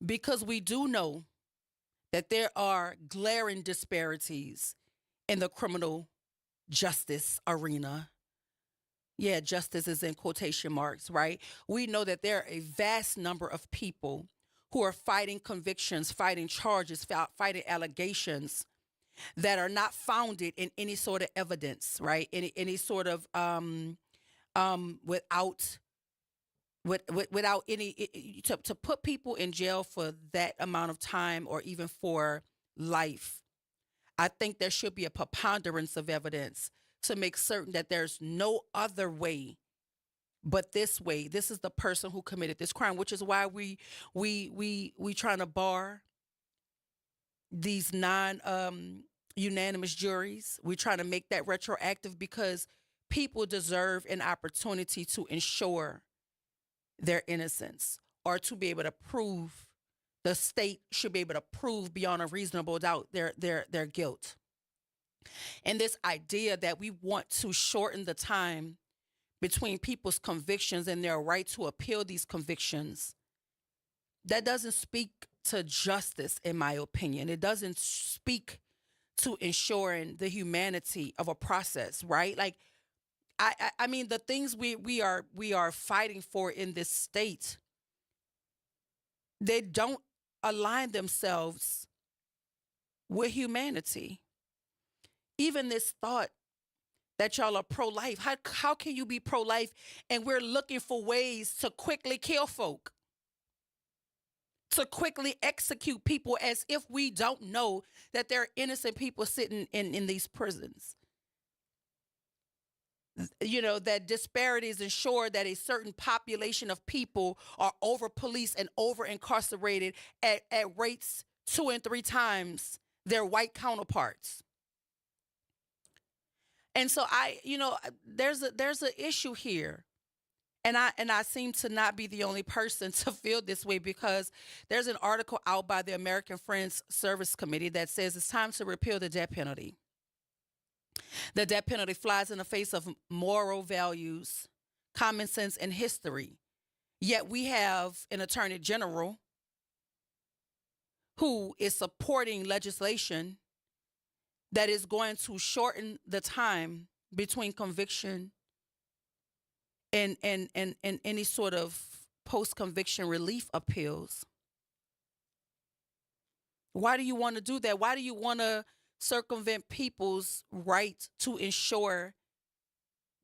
Because we do know that there are glaring disparities in the criminal justice arena. Yeah, justice is in quotation marks, right? We know that there are a vast number of people who are fighting convictions, fighting charges, fighting allegations that are not founded in any sort of evidence, right? Any sort of without any to put people in jail for that amount of time or even for life. I think there should be a preponderance of evidence to make certain that there's no other way but this way. This is the person who committed this crime, which is why we trying to bar these unanimous juries. We're trying to make that retroactive because people deserve an opportunity to ensure their innocence or to be able to prove. The state should be able to prove beyond a reasonable doubt their guilt. And this idea that we want to shorten the time between people's convictions and their right to appeal these convictions, that doesn't speak to justice, in my opinion. It doesn't speak to ensuring the humanity of a process, right? Like, I mean, the things we are fighting for in this state, they don't align themselves with humanity. Even this thought that y'all are pro-life. How can you be pro-life and we're looking for ways to quickly kill folk, to quickly execute people as if we don't know that there are innocent people sitting in these prisons? You know, that disparities ensure that a certain population of people are over-policed and over-incarcerated at rates 2 and 3 times their white counterparts. And so there's an issue here. And I seem to not be the only person to feel this way, because there's an article out by the American Friends Service Committee that says it's time to repeal the death penalty. The death penalty flies in the face of moral values, common sense, and history. Yet we have an attorney general who is supporting legislation that is going to shorten the time between conviction and any sort of post-conviction relief appeals. Why do you want to do that? Why do you want to circumvent people's right to ensure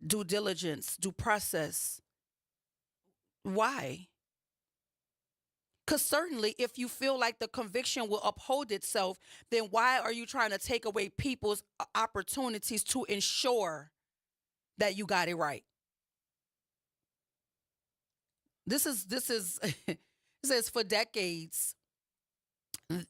due diligence, due process? Why? Because certainly if you feel like the conviction will uphold itself, then why are you trying to take away people's opportunities to ensure that you got it right? This is it says for decades,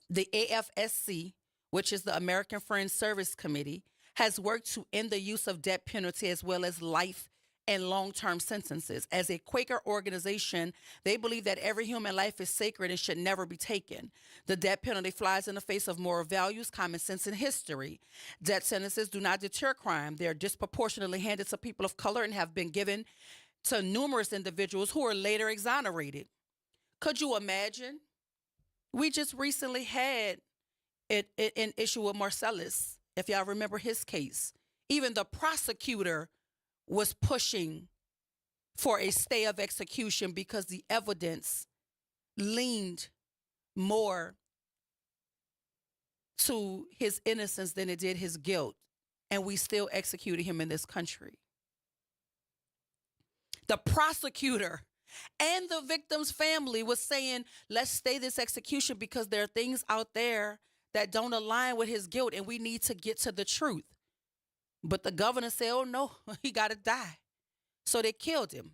the AFSC, which is the American Friends Service Committee, has worked to end the use of death penalty as well as life and long-term sentences. As a Quaker organization, they believe that every human life is sacred and should never be taken. The death penalty flies in the face of moral values, common sense, and history. Death sentences do not deter crime. They are disproportionately handed to people of color and have been given to numerous individuals who are later exonerated. Could you imagine? We just recently had an issue with Marcellus, if y'all remember his case. Even the prosecutor was pushing for a stay of execution because the evidence leaned more to his innocence than it did his guilt. And we still executed him in this country. The prosecutor and the victim's family was saying, let's stay this execution because there are things out there that don't align with his guilt and we need to get to the truth. But the governor said, oh no, he got to die. So they killed him.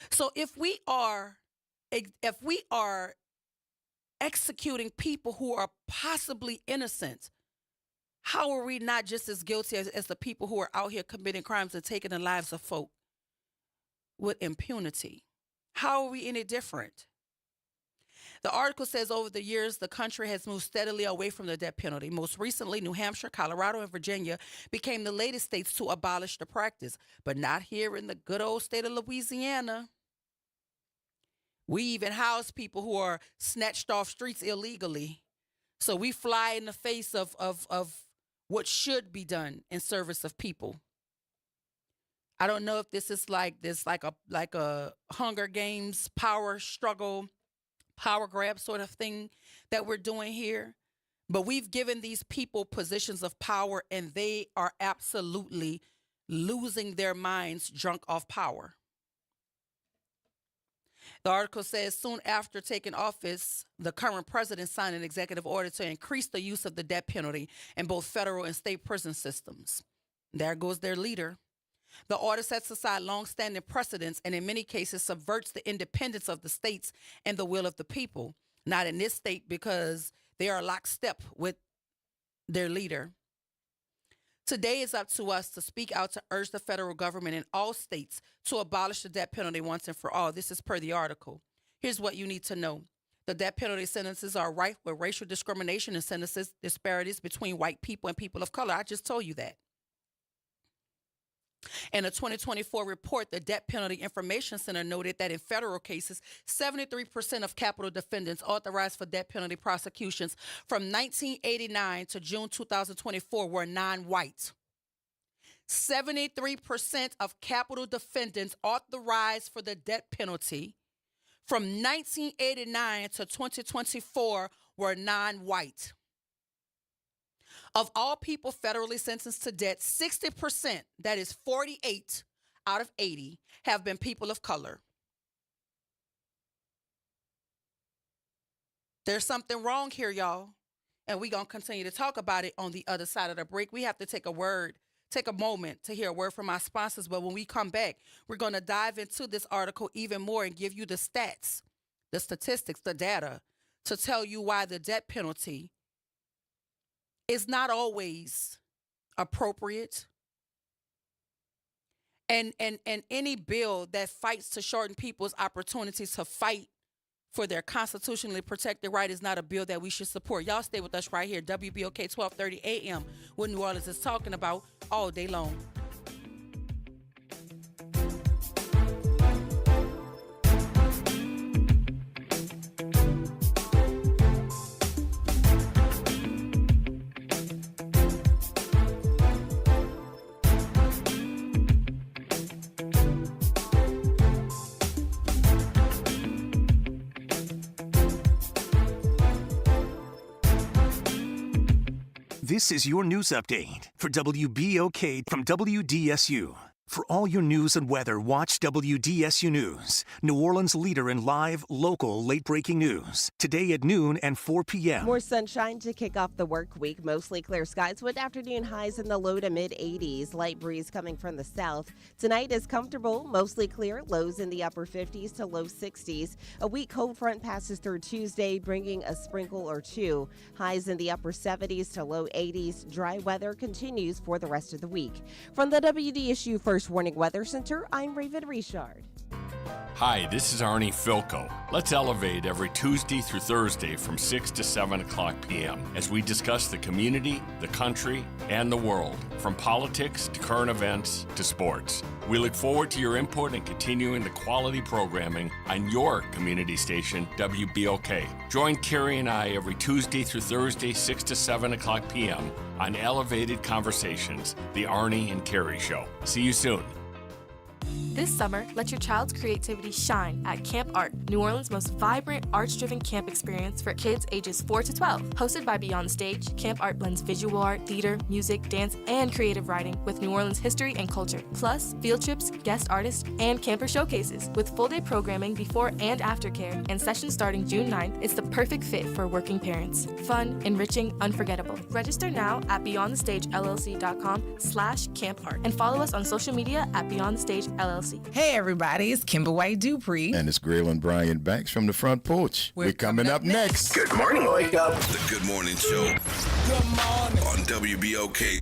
So if we are executing people who are possibly innocent, how are we not just as guilty as the people who are out here committing crimes and taking the lives of folk with impunity? How are we any different? The article says over the years, the country has moved steadily away from the death penalty. Most recently, New Hampshire, Colorado, and Virginia became the latest states to abolish the practice, but not here in the good old state of Louisiana. We even house people who are snatched off streets illegally. So we fly in the face of what should be done in service of people. I don't know if this is like a Hunger Games power struggle, power grab sort of thing that we're doing here. But we've given these people positions of power and they are absolutely losing their minds drunk off power. The article says soon after taking office, the current president signed an executive order to increase the use of the death penalty in both federal and state prison systems. There goes their leader. The order sets aside longstanding precedents and in many cases subverts the independence of the states and the will of the people. Not in this state because they are lockstep with their leader. Today it's up to us to speak out to urge the federal government in all states to abolish the death penalty once and for all. This is per the article. Here's what you need to know. The death penalty sentences are rife with racial discrimination and sentences disparities between white people and people of color. I just told you that. In a 2024 report, the Death Penalty Information Center noted that in federal cases, 73% of capital defendants authorized for death penalty prosecutions from 1989 to June 2024 were non-white. 73% of capital defendants authorized for the death penalty from 1989 to 2024 were non-white. Of all people federally sentenced to death, 60%, that is 48 out of 80, have been people of color. There's something wrong here, y'all. And we're going to continue to talk about it on the other side of the break. We have to take a moment to hear a word from our sponsors. But when we come back, we're going to dive into this article even more and give you the stats, the statistics, the data to tell you why the death penalty is not always appropriate. And any bill that fights to shorten people's opportunities to fight for their constitutionally protected right is not a bill that we should support. Y'all stay with us right here. WBOK 1230 AM, what New Orleans is talking about all day long. This is your news update for WBOK from WDSU. For all your news and weather, watch WDSU News, New Orleans' leader in live, local, late-breaking news. Today at noon and 4 p.m. More sunshine to kick off the work week. Mostly clear skies with afternoon highs in the low to mid-80s. Light breeze coming from the south. Tonight is comfortable, mostly clear. Lows in the upper 50s to low 60s. A weak cold front passes through Tuesday, bringing a sprinkle or two. Highs in the upper 70s to low 80s. Dry weather continues for the rest of the week. From the WDSU First Warning Weather Center, I'm Raven Richard. Hi, this is Arnie Filko. Let's elevate every Tuesday through Thursday from 6 to 7 o'clock p.m. as we discuss the community, the country, and the world, from politics to current events to sports. We look forward to your input and continuing the quality programming on your community station, WBOK. Join Carrie and I every Tuesday through Thursday, 6 to 7 o'clock p.m. on Elevated Conversations, the Arnie and Carrie Show. See you soon. This summer, let your child's creativity shine at Camp Art, New Orleans' most vibrant, arts-driven camp experience for kids ages 4 to 12. Hosted by Beyond the Stage, Camp Art blends visual art, theater, music, dance, and creative writing with New Orleans history and culture. Plus, field trips, guest artists, and camper showcases. With full-day programming before and after care and sessions starting June 9th, it's the perfect fit for working parents. Fun, enriching, unforgettable. Register now at beyondthestagellc.com/campart and follow us on social media at Beyond the Stage LLC. Hey everybody, it's Kimber White Dupree. And it's Graylin Brian Banks from the front porch. We're coming up next. Good morning, wake up. The Good Morning Show. Good morning. On WBOK.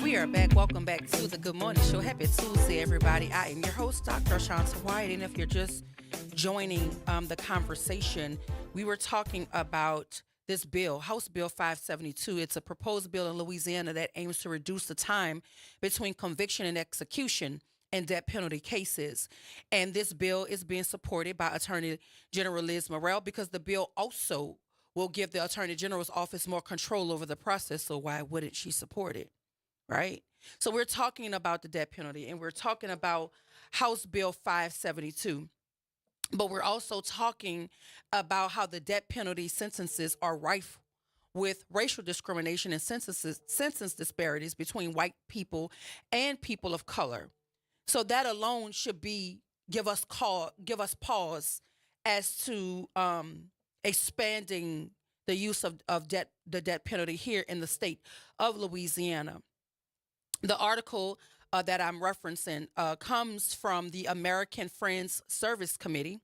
We are back. Welcome back to the Good Morning Show. Happy Tuesday, everybody. I am your host, Dr. Ashanta White. And if you're just joining the conversation, we were talking about this bill, House Bill 572. It's a proposed bill in Louisiana that aims to reduce the time between conviction and execution in death penalty cases. And this bill is being supported by Attorney General Liz Morrell because the bill also will give the Attorney General's office more control over the process. So why wouldn't she support it? Right? So we're talking about the death penalty and we're talking about House Bill 572. But we're also talking about how the death penalty sentences are rife with racial discrimination and sentence disparities between white people and people of color. So that alone should give us pause as to expanding the use of the death penalty here in the state of Louisiana. The article that I'm referencing comes from the American Friends Service Committee,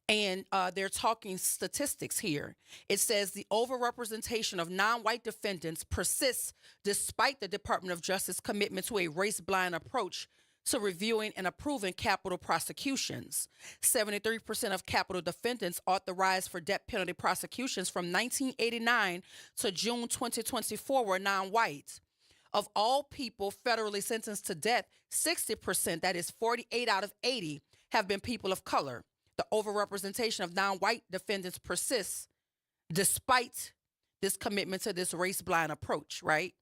and they're talking statistics here. It says the overrepresentation of non-white defendants persists despite the Department of Justice commitment to a race-blind approach to reviewing and approving capital prosecutions. 73% of capital defendants authorized for death penalty prosecutions from 1989 to June 2024 were non-white. Of all people federally sentenced to death, 60%, that is 48 out of 80, have been people of color. The overrepresentation of non-white defendants persists despite this commitment to this race-blind approach, right?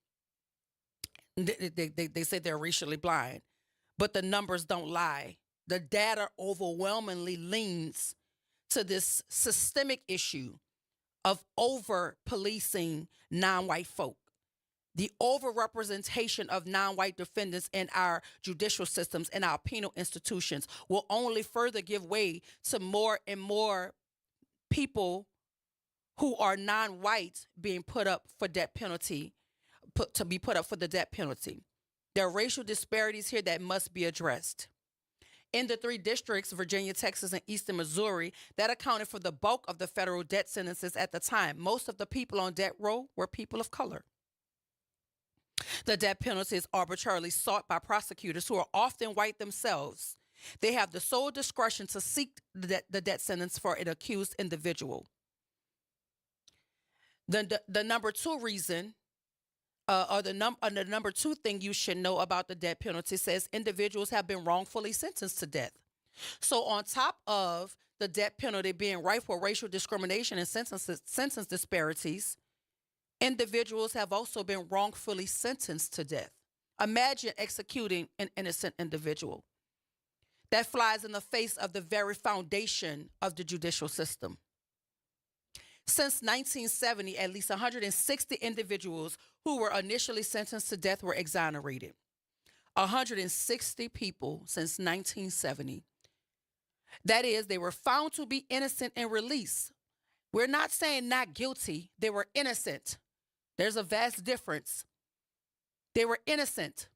They say they're racially blind. but the numbers don't lie. The data overwhelmingly leans to this systemic issue of over-policing non-white folk. The overrepresentation of non-white defendants in our judicial systems and our penal institutions will only further give way to more and more people who are non-white being put up for death penalty, put up for the death penalty. There are racial disparities here that must be addressed. In the 3 districts, Virginia, Texas, and Eastern Missouri, that accounted for the bulk of the federal death sentences at the time. Most of the people on death row were people of color. The death penalty is arbitrarily sought by prosecutors who are often white themselves. They have the sole discretion to seek the death sentence for an accused individual. The number 2 reason, or the number 2 thing you should know about the death penalty says individuals have been wrongfully sentenced to death. So on top of the death penalty being rife with racial discrimination and sentence disparities, individuals have also been wrongfully sentenced to death. Imagine executing an innocent individual. That flies in the face of the very foundation of the judicial system. Since 1970, at least 160 individuals who were initially sentenced to death were exonerated. 160 people since 1970. That is, they were found to be innocent and released. We're not saying not guilty. They were innocent. There's a vast difference. They were innocent.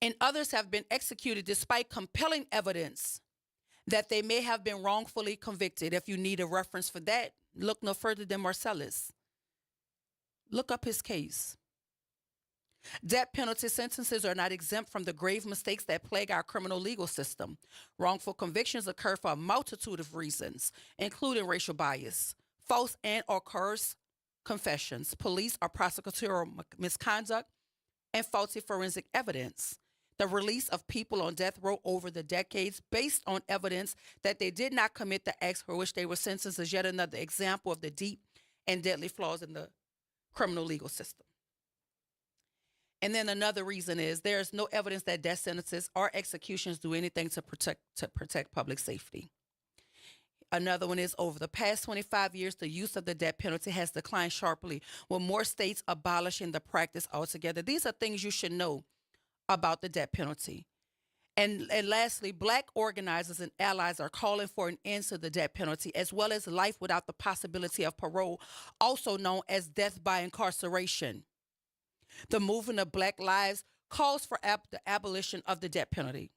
And others have been executed despite compelling evidence that they may have been wrongfully convicted. If you need a reference for that, look no further than Marcellus. Look up his case. Death penalty sentences are not exempt from the grave mistakes that plague our criminal legal system. Wrongful convictions occur for a multitude of reasons, including racial bias, false and or coerced confessions, police or prosecutorial misconduct, and faulty forensic evidence. The release of people on death row over the decades based on evidence that they did not commit the acts for which they were sentenced is yet another example of the deep and deadly flaws in the criminal legal system. And then another reason is there is no evidence that death sentences or executions do anything to protect public safety. Another one is over the past 25 years, the use of the death penalty has declined sharply, with more states abolishing the practice altogether. These are things you should know about the death penalty. And lastly, Black organizers and allies are calling for an end to the death penalty, as well as life without the possibility of parole, also known as death by incarceration. The movement of Black Lives calls for the abolition of the death penalty,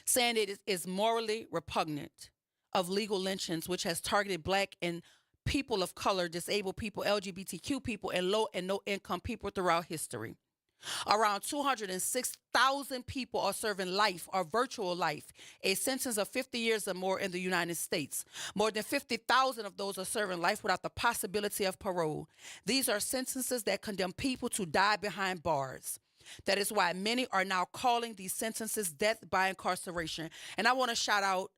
saying it is morally repugnant of legal lynchings, which has targeted Black and people of color, disabled people, LGBTQ people, and low and no income people throughout history. Around 206,000 people are serving life or virtual life, a sentence of 50 years or more in the United States. More than 50,000 of those are serving life without the possibility of parole. These are sentences that condemn people to die behind bars. That is why many are now calling these sentences death by incarceration. And I want to shout out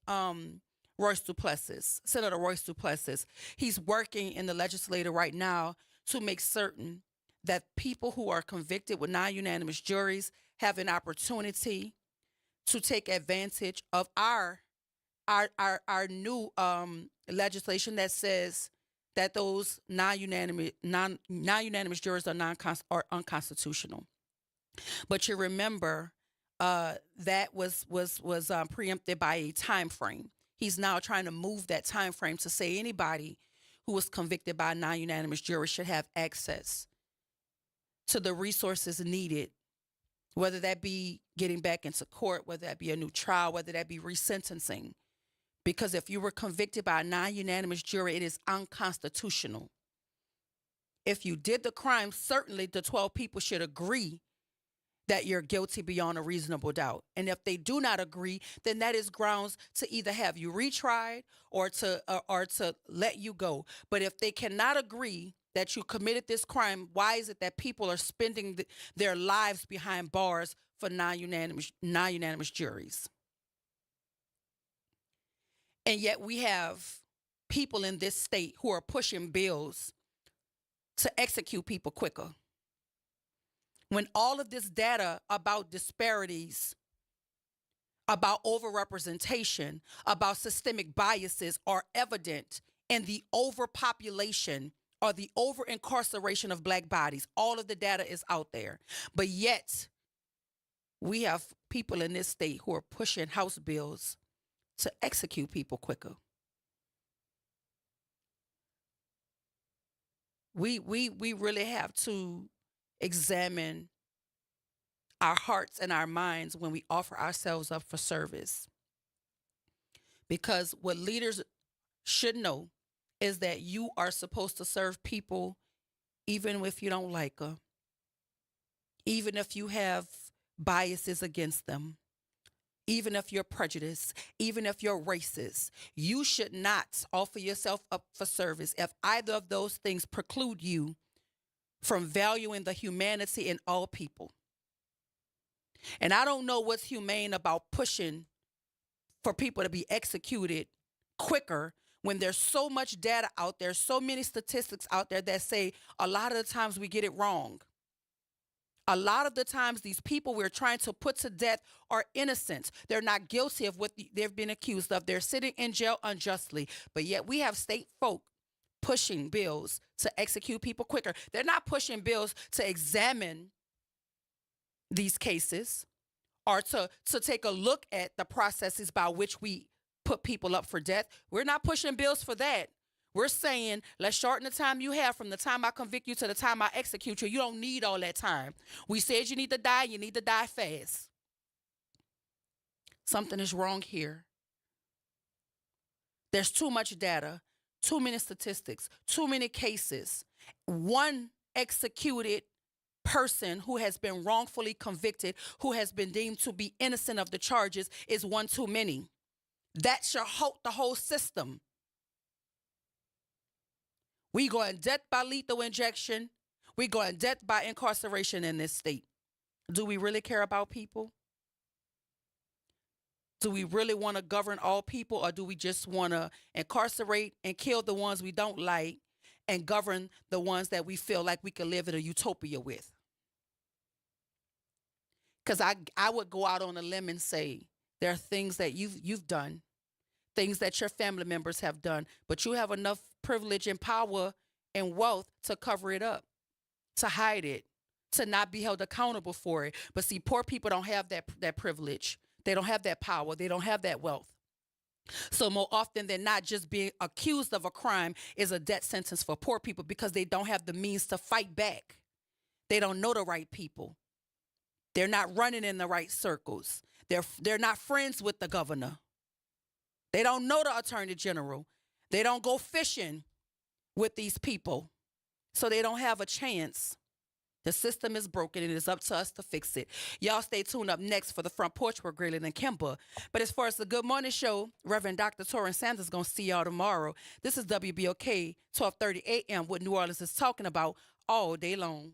Royce Duplessis, Senator Royce Duplessis. He's working in the legislature right now to make certain that people who are convicted with non-unanimous juries have an opportunity to take advantage of our new legislation that says that those non-unanimous jurors are unconstitutional. But you remember that was preempted by a time frame. He's now trying to move that time frame to say anybody who was convicted by a non-unanimous jury should have access to the resources needed, whether that be getting back into court, whether that be a new trial, whether that be resentencing. Because if you were convicted by a non-unanimous jury, it is unconstitutional. If you did the crime, certainly the 12 people should agree that you're guilty beyond a reasonable doubt. And if they do not agree, then that is grounds to either have you retried or to let you go. But if they cannot agree that you committed this crime, why is it that people are spending their lives behind bars for non-unanimous juries? And yet we have people in this state who are pushing bills to execute people quicker. When all of this data about disparities, about overrepresentation, about systemic biases are evident in the overpopulation or the over-incarceration of black bodies. All of the data is out there. But yet, we have people in this state who are pushing House bills to execute people quicker. We really have to examine our hearts and our minds when we offer ourselves up for service. Because what leaders should know is that you are supposed to serve people even if you don't like them, even if you have biases against them, even if you're prejudiced, even if you're racist. You should not offer yourself up for service if either of those things preclude you from valuing the humanity in all people. And I don't know what's humane about pushing for people to be executed quicker when there's so much data out there, so many statistics out there that say a lot of the times we get it wrong. A lot of the times these people we're trying to put to death are innocent. They're not guilty of what they've been accused of. They're sitting in jail unjustly. But yet we have state folk pushing bills to execute people quicker. They're not pushing bills to examine these cases or to take a look at the processes by which we put people up for death. We're not pushing bills for that. We're saying, let's shorten the time you have from the time I convict you to the time I execute you. You don't need all that time. We said you need to die fast. Something is wrong here. There's too much data, too many statistics, too many cases. One executed person who has been wrongfully convicted, who has been deemed to be innocent of the charges, is one too many. That should halt the whole system. We go in death by lethal injection. We go in death by incarceration in this state. Do we really care about people? Do we really want to govern all people, or do we just want to incarcerate and kill the ones we don't like and govern the ones that we feel like we can live in a utopia with? Because I would go out on a limb and say there are things that you've done, things that your family members have done, but you have enough privilege and power and wealth to cover it up, to hide it, to not be held accountable for it. But see, poor people don't have that privilege. They don't have that power. They don't have that wealth. So more often than not, just being accused of a crime is a death sentence for poor people because they don't have the means to fight back. They don't know the right people. They're not running in the right circles. They're not friends with the governor. They don't know the attorney general. They don't go fishing with these people. So they don't have a chance. The system is broken and it's up to us to fix it. Y'all stay tuned. Up next for the Front Porch with Grayling and Kimba. But as far as the Good Morning Show, Reverend Dr. Torrance Sanders is going to see y'all tomorrow. This is WBOK 1230 AM, what New Orleans is talking about all day long.